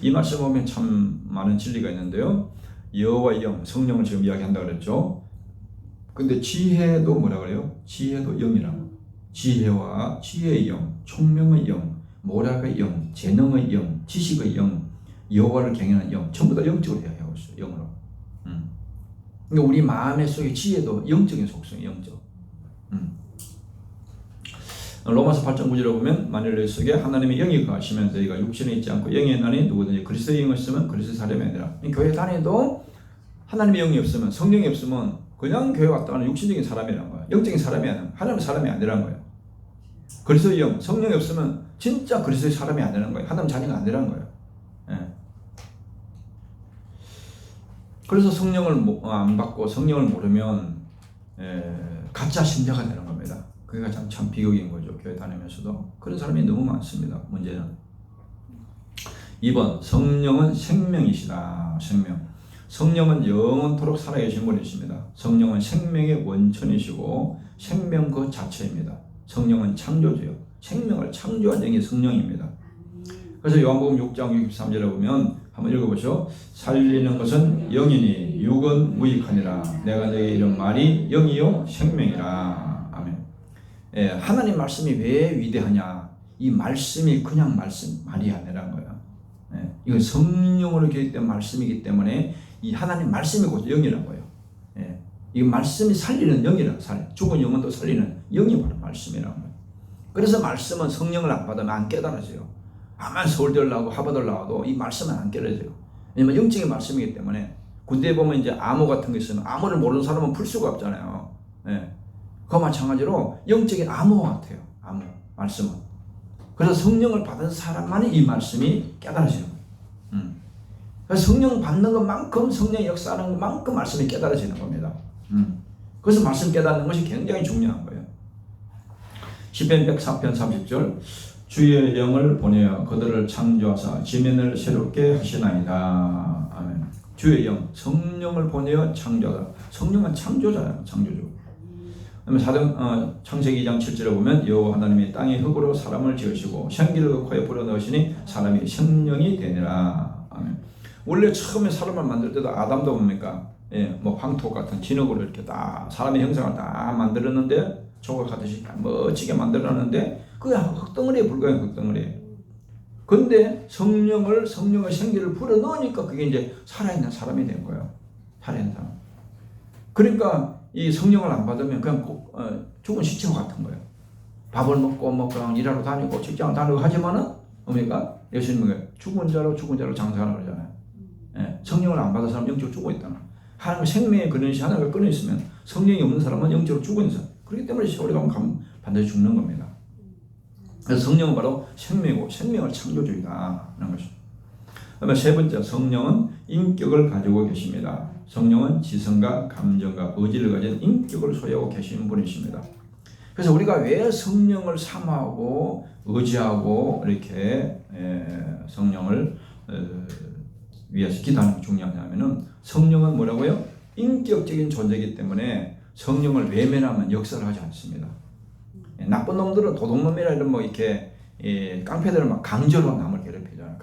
이 말씀 보면 참 많은 진리가 있는데요. 여호와의 영, 성령을 지금 이야기한다 그랬죠. 근데 지혜도 뭐라 그래요? 지혜도 영이라고. 지혜와 지혜의 영, 총명의 영, 모략의 영, 재능의 영, 지식의 영, 여호와를 경외하는 영, 전부 다 영적으로 이야기하고 있어요. 영으로. 그러니까 우리 마음의 속에 지혜도 영적인 속성이 영적. 로마서 8장 9절에 보면 만일 너희 속에 하나님의 영이 거하시면 너희가 육신에 있지 않고 영에 있나니 누구든지 그리스도의 영이 있으면 그리스도의 사람이 아니라. 교회 다니도 하나님의 영이 없으면, 성령이 없으면 그냥 교회 왔다 가는 육신적인 사람이라는 거야. 영적인 사람이 아니라 하나님의 사람이 아니라는 거예요. 그리스도의 영, 성령이 없으면 진짜 그리스도의 사람이 아니라는 거예요. 하나님 자녀가 아니라는 거예요. 예. 그래서 성령을 안 받고 성령을 모르면 가짜 신자가 되는 겁니다. 그게 참 비극인 거죠. 교회 다니면서도 그런 사람이 너무 많습니다. 문제는 2번 성령은 생명이시다. 생명. 성령은 영원토록 살아계신 분이십니다. 성령은 생명의 원천이시고 생명 그 자체입니다. 성령은 창조주요. 생명을 창조한 영이 성령입니다. 그래서 요한복음 6장 63절에 보면 한번 읽어보시죠. 살리는 것은 영이니 육은 무익하니라. 내가 너에게 이런 말이 영이요 생명이라. 아멘. 하나님 말씀이 왜 위대하냐? 이 말씀이 그냥 말이 아니라는 거야. 이건 성령으로 기록된 말씀이기 때문에 이 하나님 말씀이 곧 영이라는 거예요. 이 말씀이 살리는 영이라고. 죽은 영혼도 살리는 영이 바로 말씀이라는 거예요. 그래서 말씀은 성령을 안 받으면 안 깨달아져요. 아만 서울대를 나오고 하버드를 나와도 이 말씀은 안 깨달아져요. 왜냐면 영적인 말씀이기 때문에. 군대에 보면 이제 암호 같은 게 있으면 암호를 모르는 사람은 풀 수가 없잖아요. 그와 마찬가지로 영적인 암호 같아요. 암호, 말씀은. 그래서 성령을 받은 사람만이 이 말씀이 깨달아지는 거예요. 그래서 성령 받는 것만큼, 성령의 역사하는 것만큼 말씀이 깨달아지는 겁니다. 그래서 말씀 깨닫는 것이 굉장히 중요한 거예요. 시편 104편 30절 주의 영을 보내어 그들을 창조하사 지면을 새롭게 하시나이다. 아멘. 주의 영, 성령을 보내어 창조하다. 성령은 창조자예요. 창조주. 창세기 2장 7절에 보면 여호와 하나님이 땅의 흙으로 사람을 지으시고 생기를 그 코에 불어넣으시니 사람이 생명이 되니라. 아멘. 원래 처음에 사람을 만들 때도 아담도 뭡니까? 뭐 황토 같은 진흙으로 이렇게 다 사람의 형상을 다 만들었는데, 조각하듯이 멋지게 만들었는데 그게 흙덩어리에 불과해요. 흙덩어리에. 근데 성령의 생기를 불어넣으니까 그게 이제 살아있는 사람이 된 거예요. 살아있는 사람. 그러니까 이 성령을 안 받으면 그냥 죽은 시체와 같은 거예요. 밥을 먹고 뭐 그냥 일하러 다니고 직장 다니고 하지만은 뭡니까? 예수님은 죽은 자로 장사하는 거잖아요. 성령을 안 받은 사람은 영적으로 죽어 있다는. 하나님의 생명의 근원이신 하나님을 끊어 있으면 성령이 없는 사람은 영적으로 죽어 있는 사람. 그렇기 때문에 세월이 가면 반드시 죽는 겁니다. 그래서 성령은 바로 생명이고 생명을 창조주이다 하는 것입니다. 그다음에 세 번째, 성령은 인격을 가지고 계십니다. 성령은 지성과 감정과 의지를 가진 인격을 소유하고 계시는 분이십니다. 그래서 우리가 왜 성령을 사모하고 의지하고 이렇게 성령을 위해서 기도하는 게 중요하냐면은 성령은 뭐라고요? 인격적인 존재이기 때문에 성령을 외면하면 역사를 하지 않습니다. 나쁜 놈들은 도둑놈이라 이런 뭐 이렇게 깡패들은 막 강제로 남을 괴롭히잖아요.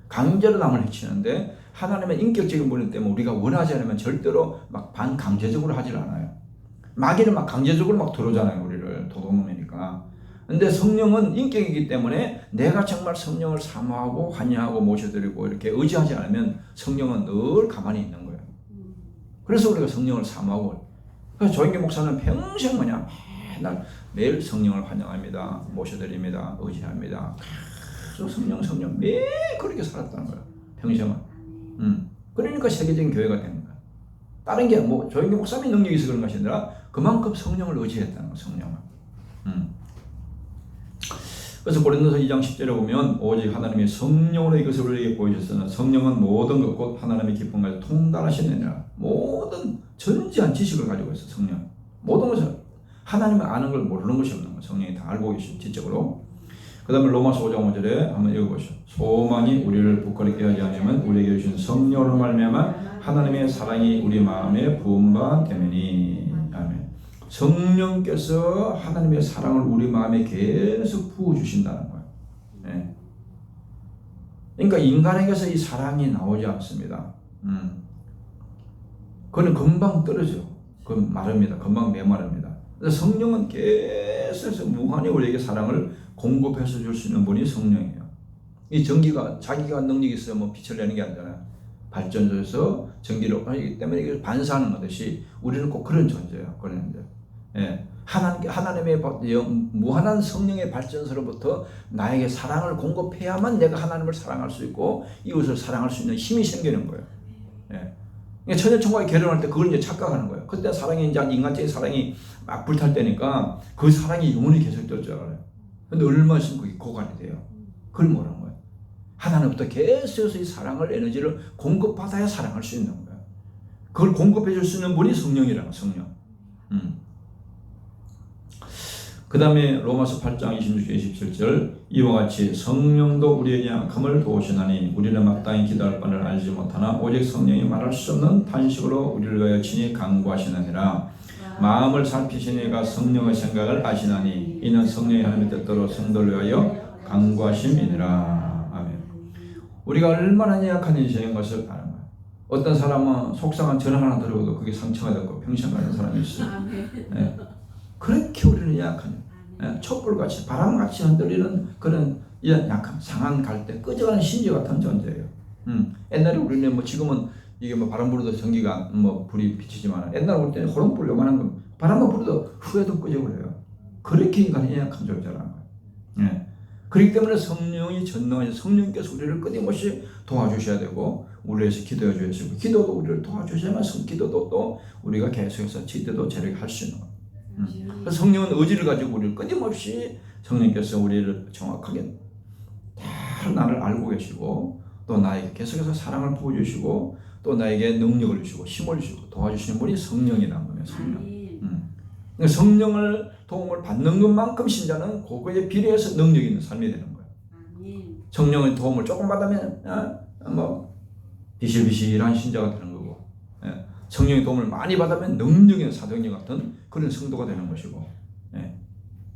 강제로 남을 해치는데 하나님의 인격적인 분이 때문에 우리가 원하지 않으면 절대로 막 반강제적으로 하질 않아요. 마귀는 막 강제적으로 막 들어오잖아요. 우리를 도둑놈이니까. 근데 성령은 인격이기 때문에 내가 정말 성령을 사모하고 환영하고 모셔드리고 이렇게 의지하지 않으면 성령은 늘 가만히 있는 거예요. 그래서 우리가 성령을 사모하고, 그래서 조인규 목사는 평생 맨날 매일 성령을 환영합니다. 모셔드립니다. 의지합니다. 계속 성령 매일 그렇게 살았다는 거예요. 평생은. 그러니까 세계적인 교회가 된 거예요. 다른 게 뭐 조인규 목사님의 능력이 있어서 그런 것이 아니라 그만큼 성령을 의지했다는 거예요. 성령을. 그래서 고린도서 2장 10절에 보면 오직 하나님의 성령으로 이것을 우리에게 보이셨으나 성령은 모든 것 곧 하나님의 기쁨을 통달하시느니라. 모든 전지한 지식을 가지고 있어. 성령 모든 것을 하나님을 아는 걸 모르는 것이 없는 거예요. 성령이 다 알고 계신 지적으로. 그 다음에 로마서 5장 5절에 한번 읽어보시죠. 소망이 우리를 부끄럽게 하지 않으면 우리에게 주신 성령으로 말미암아 하나님의 사랑이 우리 마음에 부은 바 되매니. 아멘. 성령께서 하나님의 사랑을 우리 마음에 계속 부어주신다는 거예요. 네. 그러니까 인간에게서 이 사랑이 나오지 않습니다. 그건 금방 떨어져. 그건 마릅니다. 금방 메마릅니다. 그래서 성령은 계속 무한히 우리에게 사랑을 공급해서 줄 수 있는 분이 성령이에요. 이 전기가 자기가 능력이 있어야 뭐 빛을 내는 게 아니잖아요. 발전소에서 전기를 하기 때문에 이게 반사하는 것이 우리는 꼭 그런 존재예요. 그런 존재. 예. 하나님의 무한한 성령의 발전소로부터 나에게 사랑을 공급해야만 내가 하나님을 사랑할 수 있고 이웃을 사랑할 수 있는 힘이 생기는 거예요. 예. 그러니까 처녀총각이 결혼할 때 그걸 이제 착각하는 거예요. 그때 사랑이 이제 인간적인 사랑이 막 불탈 때니까 그 사랑이 영원히 계속될 줄 알아요. 근데 얼마나 그게 고갈이 돼요. 그걸 모르는 거예요. 하나님부터 계속해서 이 사랑을 에너지를 공급받아야 사랑할 수 있는 거예요. 그걸 공급해 줄 수 있는 분이 성령이라는 성령. 그 다음에 로마서 8장 26절 27절 이와 같이 성령도 우리에게 약함을 도우시나니 우리는 마땅히 기도할 바를 알지 못하나 오직 성령이 말할 수 없는 탄식으로 우리를 위하여 친히 간구하시느니라. 마음을 살피시니가 성령의 생각을 아시나니 이는 성령이 하나님의 뜻대로 성도를 위하여 간구하심이니라. 아멘. 우리가 얼마나 약한 인생인 것을 아는 거예요. 어떤 사람은 속상한 전화 하나 들어도 그게 상처가 되고 평생 가는 사람이 있어요. 네. 그렇게 우리는 약한, 촛불같이 바람같이 흔들리는 그런 약한 상한 갈대 꺼져가는 심지 같은 존재예요. 옛날에 우리는 뭐 지금은 이게 뭐 바람 불어도 전기가 뭐 불이 비치지만 옛날에 올 때는 호롱불 요만한 거 바람만 불어도 후에도 꺼져버려요. 그렇게 인간이 약한 존재라는 거예요. 예. 그렇기 때문에 성령이 전능하신 성령께서 우리를 끊임없이 도와주셔야 되고 우리에서 기도해 주시고 기도도 우리를 도와주셔야만 기도도 또 우리가 계속해서 기도도 제대로 할 수 있는 거예요. 그래서 성령은 의지를 가지고 우리를 끊임없이 성령께서 우리를 정확하게 다 나를 알고 계시고 또 나에게 계속해서 사랑을 부어주시고 또 나에게 능력을 주시고 힘을 주시고 도와주시는 분이 성령이라는 거예요. 성령. 그러니까 성령을 도움을 받는 것만큼 신자는 그거에 비례해서 능력 있는 삶이 되는 거예요. 성령의 도움을 조금 받으면 뭐 비실비실한 신자가 되는 거고 성령의 도움을 많이 받으면 능력 있는 사도행전 같은 그런 성도가 되는 것이고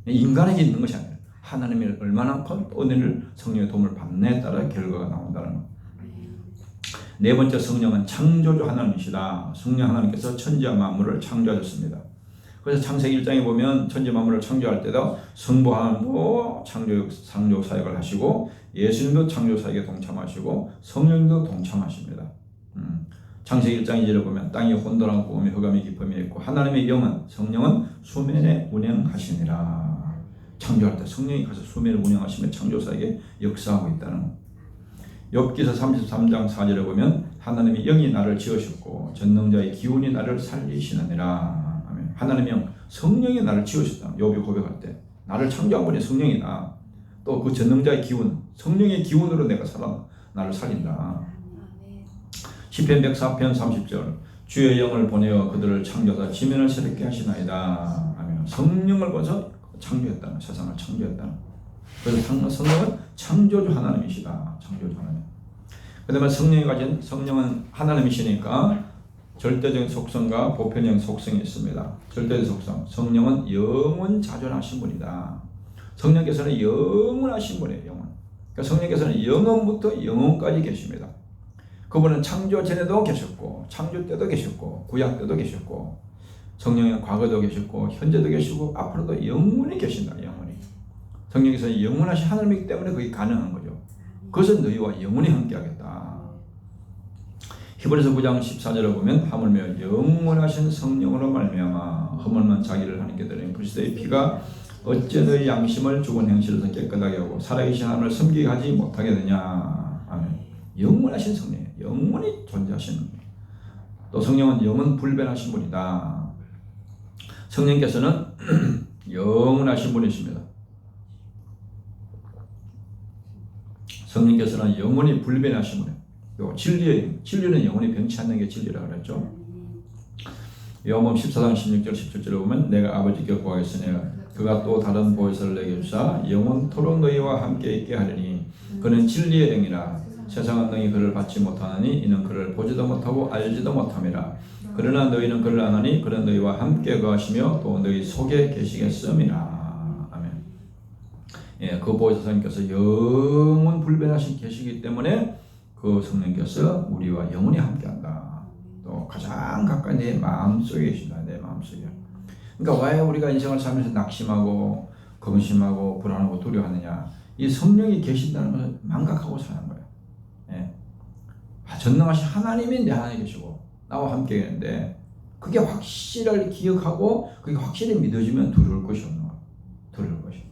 인간에게 있는 것이 아니라 하나님이 얼마나 큰 은혜를 성령의 도움을 받느냐에 따라 결과가 나온다는 것. 네 번째 성령은 창조주 하나님이시다. 성령 하나님께서 천지와 만물을 창조하셨습니다. 그래서 창세기 1장에 보면 천지 만물을 창조할 때도 성부 하나님도 창조 사역을 하시고 예수님도 창조 사역에 동참하시고 성령도 동참하십니다. 창세기 1장 2절에 보면 땅이 혼돈하고 꿈이 흑암이 깊음이 있고 하나님의 영은 성령은 수면에 운행하시니라. 창조할 때 성령이 가서 수면을 운행하시며 창조 사역에 역사하고 있다는 욥기서 33장 4절에 보면 하나님의 영이 나를 지으셨고 전능자의 기운이 나를 살리시느니라. 아멘. 하나님의 영, 성령이 나를 지으셨다. 욥이 고백할 때 나를 창조한 분이 성령이다. 또 그 전능자의 기운, 성령의 기운으로 내가 나를 살린다. 시편 104편 30절 주의 영을 보내어 그들을 창조하사 지면을 새롭게 하시나이다. 아멘. 성령을 보내서 창조했다. 세상을 창조했다. 그래서 성령은 창조주 하나님이시다. 창조주 하나님. 그 다음에 성령이 가진 성령은 하나님이시니까 절대적인 속성과 보편적 속성이 있습니다. 절대적 속성, 성령은 영원자존하신 분이다. 성령께서는 영원하신 분이에요. 영원. 그러니까 성령께서는 영원부터 영원까지 계십니다. 그분은 창조 전에도 계셨고 창조 때도 계셨고 구약 때도 계셨고 성령은 과거도 계셨고 현재도 계시고 앞으로도 영원히 계신다. 영원히. 성령께서는 영원하신 하나님이기 때문에 그게 가능한 거죠. 그것은 너희와 영원히 함께하겠다. 히브리서 9장 14절을 보면 하물며 영원하신 성령으로 말미암아 허물만 자기를 하나님께 드린 그리스도의 피가 어째 너희 양심을 죽은 행실에서 깨끗하게 하고 살아계신 하나님을 섬기게 하지 못하게 되냐. 아멘. 영원하신 성령, 영원히 존재하시는 분. 또 성령은 영원 불변하신 분이다. 성령께서는 영원하신 분이십니다. 성령께서는 영원히 불변하신 분이에요. 진리는 영원히 변치 않는 게 진리라고 그랬죠. 요한복음 14장 16절 17절에 보면 내가 아버지께 구하겠으니 그가 또 다른 보혜사를 내게 주사 영원토록 너희와 함께 있게 하리니 그는 진리의 영이라 세상은 너희 그를 받지 못하느니 이는 그를 보지도 못하고 알지도 못함이라. 그러나 너희는 그를 아나니 그는 너희와 함께 거하시며 또 너희 속에 계시겠음이라. 아멘. 예, 그 보혜사 성령께서 영원 불변하신 계시기 때문에 그 성령께서 우리와 영원히 함께한다. 또 가장 가까이 내 마음속에 계신다. 내 마음속에. 그러니까 왜 우리가 인생을 살면서 낙심하고 근심하고 불안하고 두려워하느냐. 이 성령이 계신다는 것을 망각하고 사는 거예요. 예. 전능하신 하나님이 내 안에 계시고 나와 함께 있는데 그게 확실하게 기억하고 그게 확실히 믿어지면 두려울 것이 없는 거예요. 두려울 것이.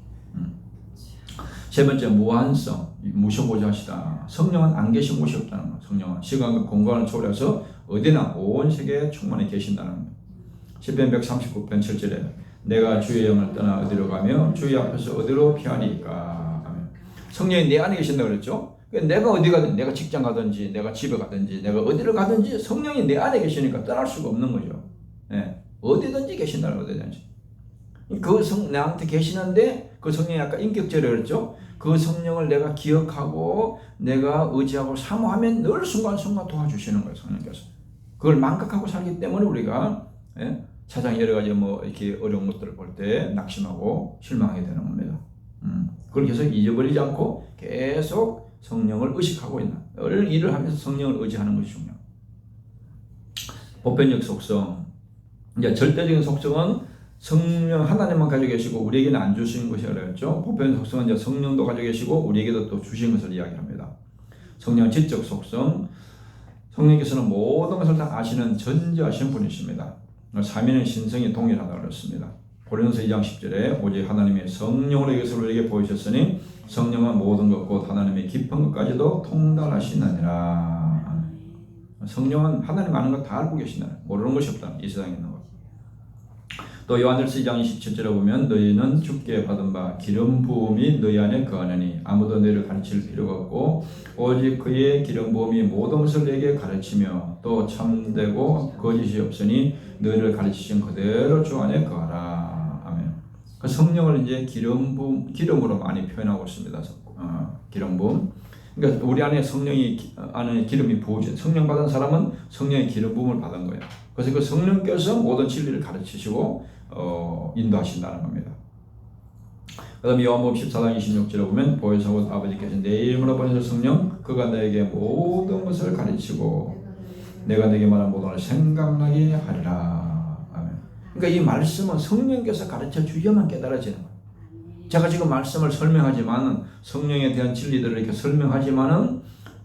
세 번째, 무한성, 무셔보자하시다. 성령은 안 계신 곳이 없다는 것. 성령은 시간과 공간을 초월해서 어디나 온 세계에 충만히 계신다는 것. 시편 139편 7절에 내가 주의 영을 떠나 어디로 가며 주의 앞에서 어디로 피하리까. 성령이 내 안에 계신다고 그랬죠. 내가 어디 가든지, 내가 직장 가든지, 내가 집에 가든지, 내가 어디를 가든지 성령이 내 안에 계시니까 떠날 수가 없는 거죠. 네. 어디든지 계신다는 거죠. 어디든지. 나한테 계시는데 그 성령이 아까 인격제를 그랬죠. 그 성령을 내가 기억하고 내가 의지하고 사모하면 늘 순간순간 도와주시는 거예요. 성령께서. 그걸 망각하고 살기 때문에 우리가 세상 여러 가지 이렇게 어려운 것들을 볼 때 낙심하고 실망하게 되는 겁니다. 그걸 계속 잊어버리지 않고 계속 성령을 의식하고 있는 일을 하면서 성령을 의지하는 것이 중요해요. 보편적 속성. 이제 절대적인 속성은 성령 하나님만 가지고 계시고 우리에게는 안 주신 것이 어렵죠. 보편 속성은 이제 성령도 가지고 계시고 우리에게도 또 주신 것을 이야기합니다. 성령은 지적 속성. 성령께서는 모든 것을 다 아시는 전지하신 분이십니다. 삼위는 신성이 동일하다고 그랬습니다. 고린도서 2장 10절에 오직 하나님의 성령으로 이것을 우리에게 보이셨으니 성령은 모든 것 곧 하나님의 깊은 것까지도 통달하시느니라. 성령은 하나님 아는 것 다 알고 계신다. 모르는 것이 없다. 이 세상에 있는 것. 또 요한일서 2장 27절에 보면 너희는 주께 받은 바 기름 부음이 너희 안에 거하느니 아무도 너희를 가르칠 필요가 없고 오직 그의 기름 부음이 모든 것을 너희에게 가르치며 또 참되고 거짓이 없으니 너희를 가르치신 그대로 주 안에 거하라. 아멘. 그 성령을 이제 기름으로 많이 표현하고 있습니다. 기름 부음. 그러니까 우리 안에 성령이 안에 기름이 부어져. 성령 받은 사람은 성령의 기름 부음을 받은 거예요. 그래서 그 성령께서 모든 진리를 가르치시고 인도하신다는 겁니다. 그 다음에 요한복음 14장 26절에 보면 보혜사 곧 아버지께서 내 이름으로 보내실 성령 그가 너에게 모든 것을 가르치고 내가 내게 말한 모든 것을 생각나게 하리라. 아멘. 그러니까 이 말씀은 성령께서 가르쳐 주셔야만 깨달아지는 거예요. 제가 지금 말씀을 설명하지만 성령에 대한 진리들을 이렇게 설명하지만은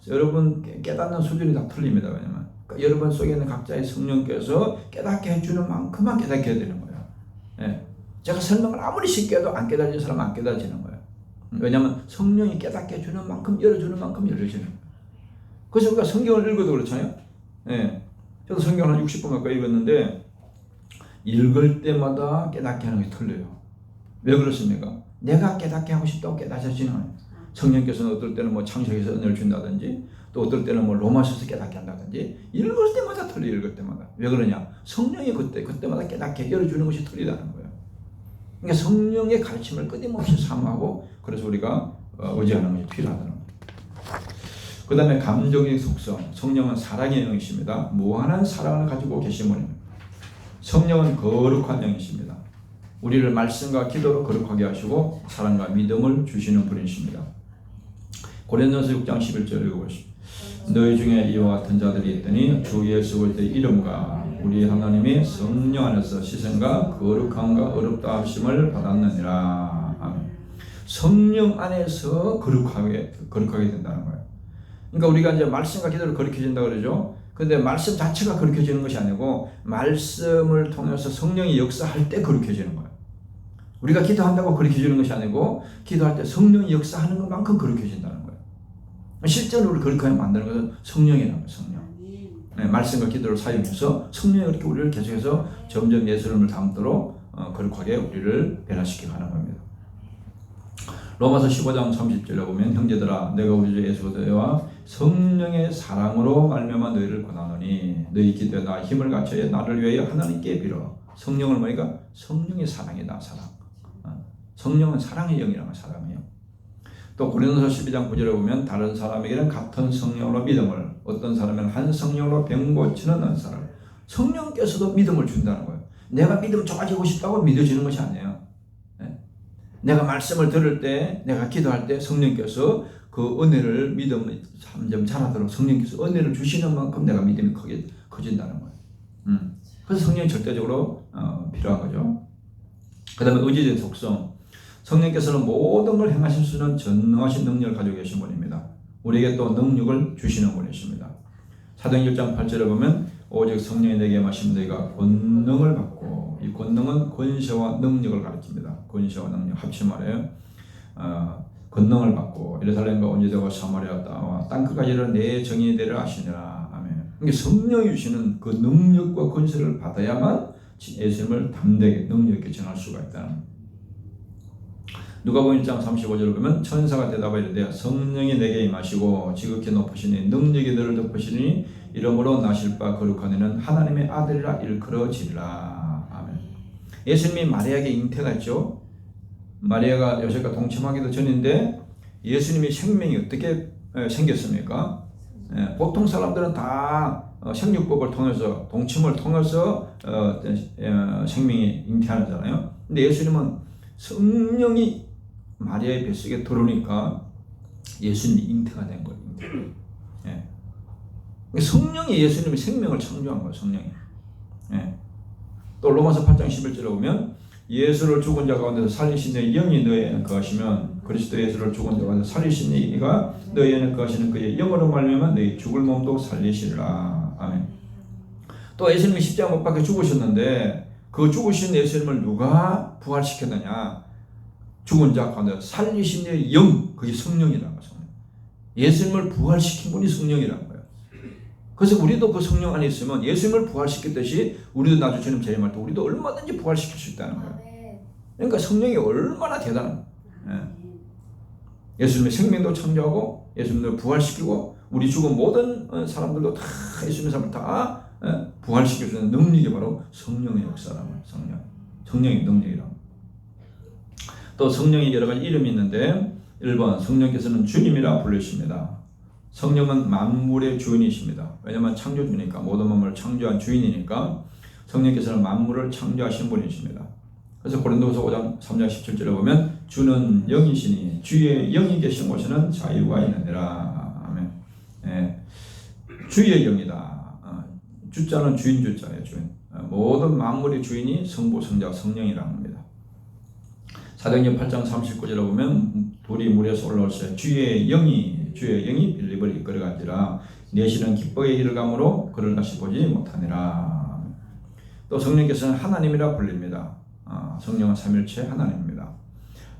여러분 깨닫는 수준이 다 틀립니다. 왜냐면 그러니까 여러분 속에 있는 각자의 성령께서 깨닫게 해주는 만큼만 깨닫게 해야 되는 거예요. 예. 제가 설명을 아무리 쉽게 해도 안 깨닫는 사람은 안 깨닫지는 거예요. 왜냐하면 성령이 깨닫게 해주는 만큼 열어주는 만큼 열어지는 거예요. 그래서 우리가 성경을 읽어도 그렇잖아요. 예. 저도 성경을 한 60번 가까이 읽었는데 읽을 때마다 깨닫게 하는 게 틀려요. 왜 그렇습니까? 내가 깨닫게 하고 싶다고 깨닫아지는 거예요. 성령께서는 어떨 때는 창세기에서 은혜를 준다든지 또 어떨 때는 로마서에서 깨닫게 한다든지 읽을 때마다 틀려. 읽을 때마다. 왜 그러냐? 성령이 그때마다 깨닫게 열어주는 것이 틀리다는 거예요. 그러니까 성령의 가르침을 끊임없이 사모하고 그래서 우리가 의지하는 것이 필요하다는 거예요. 그 다음에 감정의 속성. 성령은 사랑의 영이십니다. 무한한 사랑을 가지고 계신 분입니다. 성령은 거룩한 영이십니다. 우리를 말씀과 기도로 거룩하게 하시고 사랑과 믿음을 주시는 분이십니다. 고린도서 6장 11절을 읽어보십시오. 너희 중에 이와 같은 자들이 있더니 주 예수 그리스도의 이름과 우리 하나님이 성령 안에서 시선과 거룩함과 어렵다 하심을 받았느니라. 아멘. 성령 안에서 거룩하게 된다는 거예요. 그러니까 우리가 이제 말씀과 기도를 거룩해진다 그러죠. 근데 말씀 자체가 거룩해지는 것이 아니고 말씀을 통해서 성령이 역사할 때 거룩해지는 거예요. 우리가 기도한다고 거룩해지는 것이 아니고 기도할 때 성령이 역사하는 것만큼 거룩해진다는 거예요. 실제로 우리를 거룩하게 만드는 것은 성령이라는 거예요. 성령. 네, 말씀과 기도를 사용해서 성령이 그렇게 우리를 계속해서 점점 예수님을 닮도록 거룩하게 우리를 변화시키게 하는 겁니다. 로마서 15장 30절에 보면 형제들아 내가 우리 주 예수 그리스도와 성령의 사랑으로 말미암아 너희를 권하노니 너희 기도에 나 힘을 갖춰 나를 위하여 하나님께 빌어. 성령을 뭐니까? 성령의 사랑이다. 사랑. 성령은 사랑의 영이라는 사랑의 영. 또 고린도서 12장 9절에 보면 다른 사람에게는 같은 성령으로 믿음을, 어떤 사람은 한 성령으로 병 고치는 은사를. 성령께서도 믿음을 준다는 거예요. 내가 믿음 좋아지고 싶다고 믿어지는 것이 아니에요. 내가 말씀을 들을 때, 내가 기도할 때 성령께서 그 은혜를 믿음을 점점 자라도록 성령께서 은혜를 주시는 만큼 내가 믿음이 커진다는 거예요. 그래서 성령이 절대적으로 필요한 거죠. 그 다음에 의지적인 속성. 성령께서는 모든 걸 행하실 수 있는 전능하신 능력을 가지고 계신 분입니다. 우리에게 또 능력을 주시는 분이십니다. 사도행전 1장 8절에 보면 오직 성령이 내게 임하시면 너희가 권능을 받고, 이 권능은 권세와 능력을 가리킵니다. 권세와 능력 합친 말이에요. 권능을 받고 예루살렘과 온 유대와 사마리아 땅과 땅끝까지 이르러 내 정의에 대려 하시니라. 아멘. 그러니까 성령이 주시는 그 능력과 권세를 받아야만 예수님을 담대하게 능력 있게 전할 수가 있다는. 누가복음 1장 35절을 보면 천사가 대답하여 이르되 성령이 내게 임하시고 지극히 높으시니 능력이 너를 덮으시니 이러므로 나실 바 거룩한 이는 하나님의 아들이라 일컬어지리라. 아멘. 예수님이 마리아에게 잉태가 있죠. 마리아가 요셉과 동침하기도 전인데 예수님이 생명이 어떻게 생겼습니까? 보통 사람들은 다 생육법을 통해서 동침을 통해서 생명이 잉태하잖아요. 근데 예수님은 성령이 마리아의 뱃속에 들어오니까 예수님이 잉태가 된 거예요. 성령이 예수님의 생명을 창조한 거예요. 성령이. 또 로마서 8장 11절에 보면 예수를 죽은 자 가운데서 살리신 내 영이 너희에는 거하시면 그리스도 예수를 죽은 자 가운데서 살리신 이가 너희에는 거하시는 그의 영으로 말미암아 너희 죽을 몸도 살리시리라. 아멘. 또 예수님이 십자가 못 박혀 죽으셨는데 그 죽으신 예수님을 누가 부활시켰느냐? 죽은 자 가운데 살리신 이의 영, 그게 성령이라는 거죠. 예수님을 부활시킨 분이 성령이라는 거예요. 그래서 우리도 그 성령 안에 있으면 예수님을 부활시켰듯이 우리도 나중에 주님 재림할 때 우리도 얼마든지 부활시킬 수 있다는 거예요. 그러니까 성령이 얼마나 대단한 거예요. 예수님의 생명도 창조하고 예수님을 부활시키고 우리 죽은 모든 사람들도 다 예수님의 삶을 다 부활시킬 수 있는 능력이 바로 성령의 역사라는 거예요. 성령의 능력이라고. 또 성령이 여러 가지 이름이 있는데 1번 성령께서는 주님이라 부르십니다. 성령은 만물의 주인이십니다. 왜냐하면 창조주니까 모든 만물을 창조한 주인이니까 성령께서는 만물을 창조하신 분이십니다. 그래서 고린도서 5장 3장 17절에 보면 주는 영이시니 주의 영이 계신 곳에는 자유가 있느니라. 아멘. 주의 영이다. 주자는 주인 주자예요. 주인. 모든 만물의 주인이 성부, 성자, 성령이라는 겁니다. 사도행전 8장 39절에 보면 둘이 물에서 올라올 때 주의 영이 빌립을 이끌어간지라 내시는 기뻐의 일을 감으로 그를 다시 보지 못하니라. 또 성령께서는 하나님이라 불립니다. 성령은 삼일체 하나님입니다.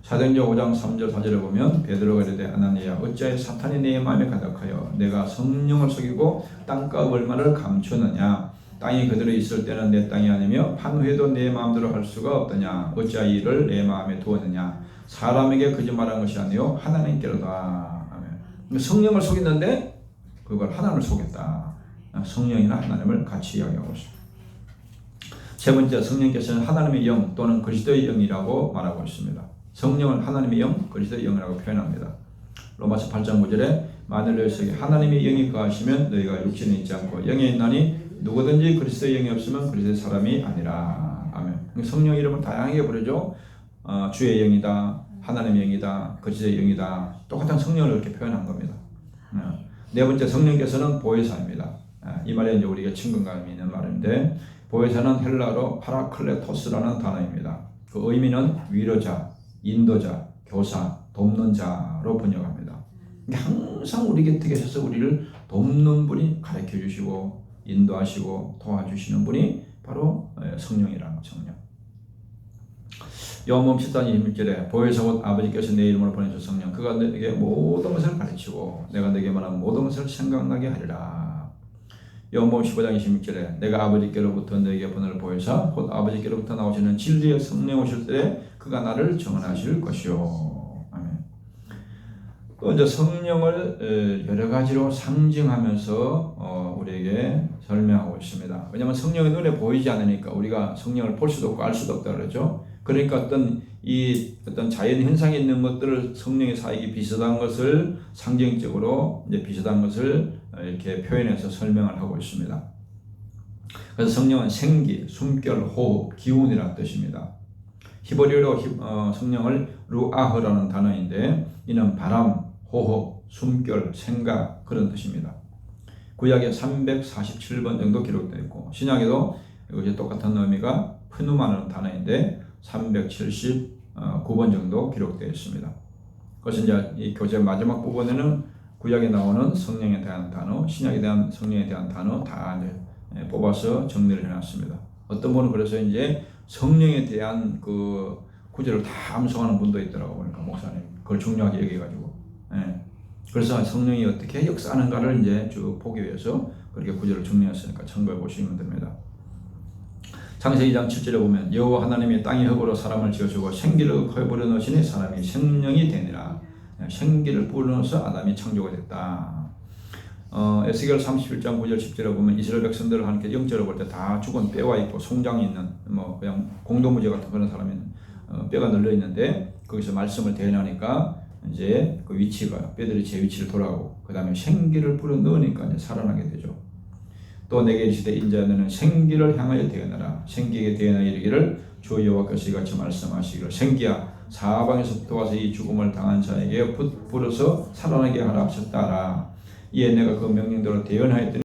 사도행전 5장 3절 4절에 보면 베드로가 이르되 아나니야 어찌하여 사탄이 내 마음에 가득하여 내가 성령을 속이고 땅과 얼마를 감추느냐. 땅이 그대로 있을 때는 내 땅이 아니며 판후에도 내 마음대로 할 수가 없더냐. 어찌하여 이를 내 마음에 두었느냐. 사람에게 거짓말한 것이 아니요 하나님께로다. 아멘. 성령을 속였는데 그걸 하나님을 속였다. 성령이나 하나님을 같이 이야기하고 있습니다. 세 번째, 성령께서는 하나님의 영 또는 그리스도의 영이라고 말하고 있습니다. 성령을 하나님의 영, 그리스도의 영이라고 표현합니다. 로마서 8장 9절에 만일 너희 속에 하나님의 영이 거하시면 너희가 육신에 있지 않고 영에 있나니 누구든지 그리스도의 영이 없으면 그리스도의 사람이 아니라. 아멘. 성령 이름을 다양하게 부르죠. 주의 영이다, 하나님의 영이다, 거짓의 영이다. 똑같은 성령을 이렇게 표현한 겁니다. 네 번째, 성령께서는 보혜사입니다. 이 말에 이제 우리가 친근감이 있는 말인데, 보혜사는 헬라어로 파라클레토스라는 단어입니다. 그 의미는 위로자, 인도자, 교사, 돕는 자로 번역합니다. 항상 우리 곁에 계셔서 우리를 돕는 분이, 가르쳐 주시고 인도하시고 도와주시는 분이 바로 성령이라는 성령. 요한복음 14장 26절에 보혜사 곧 아버지께서 내 이름으로 보내신 성령, 그가 내게 모든 것을 가르치고 내가 내게 말한 모든 것을 생각나게 하리라. 요한복음 15장 26절에 내가 아버지께로부터 너에게 보낼 보혜사 곧 아버지께로부터 나오시는 진리의 성령 오실 때 그가 나를 증언하실 것이요. 아멘. 또 이제 성령을 여러 가지로 상징하면서 우리에게 설명하고 있습니다. 왜냐하면 성령이 눈에 보이지 않으니까 우리가 성령을 볼 수도 없고 알 수도 없다 그러죠. 그러니까 어떤 자연 현상에 있는 것들을 성령의 사역이 비슷한 것을 상징적으로 이제 비슷한 것을 이렇게 표현해서 설명을 하고 있습니다. 그래서 성령은 생기, 숨결, 호흡, 기운이라는 뜻입니다. 히브리어로 성령을 루아흐라는 단어인데 이는 바람, 호흡, 숨결, 생각 그런 뜻입니다. 구약에 347번 정도 기록되어 있고 신약에도 이것이 똑같은 의미가 프누마라는 단어인데 379번 정도 기록되어 있습니다. 그것은 이제 이 교재 마지막 부분에는 구약에 나오는 성령에 대한 단어, 신약에 대한 성령에 대한 단어 다 이제 뽑아서 정리를 해놨습니다. 어떤 분은 그래서 이제 성령에 대한 그 구절을 다 암송하는 분도 있더라고요. 그러니까 목사님 그걸 중요하게 여겨가지고. 그래서 성령이 어떻게 역사하는가를 이제 쭉 보기 위해서 그렇게 구절을 정리했으니까 참고해 보시면 됩니다. 창세기 2장 7절에 보면 여호와 하나님이 땅의 흙으로 사람을 지어주고 생기를 거에 불어넣으시니 사람이 생명이 되니라. 생기를 불어넣어서 아담이 창조가 됐다. 에스겔 31장 9절 10절에 보면 이스라엘 백성들을 하나님께 영적으로 볼 때 다 죽은 뼈가 있고 송장이 있는 뭐 그냥 공동무제 같은 그런 사람이 뼈가 널려 있는데 거기서 말씀을 대변하니까 이제 그 위치가 뼈들이 제 위치를 돌아가고 그 다음에 생기를 불어넣으니까 이제 살아나게 되죠. 또 내게 이르시되 인자야 너는 생기를 향하여 대언하라. 생기에게 대언하여 이르기를 주 여호와께서 이같이 말씀하시기를 생기야 사방에서부터 와서 이 죽음을 당한 자에게 불어서 살아나게 하라 하셨다라. 이에 내가 그 명령대로 대언하였더니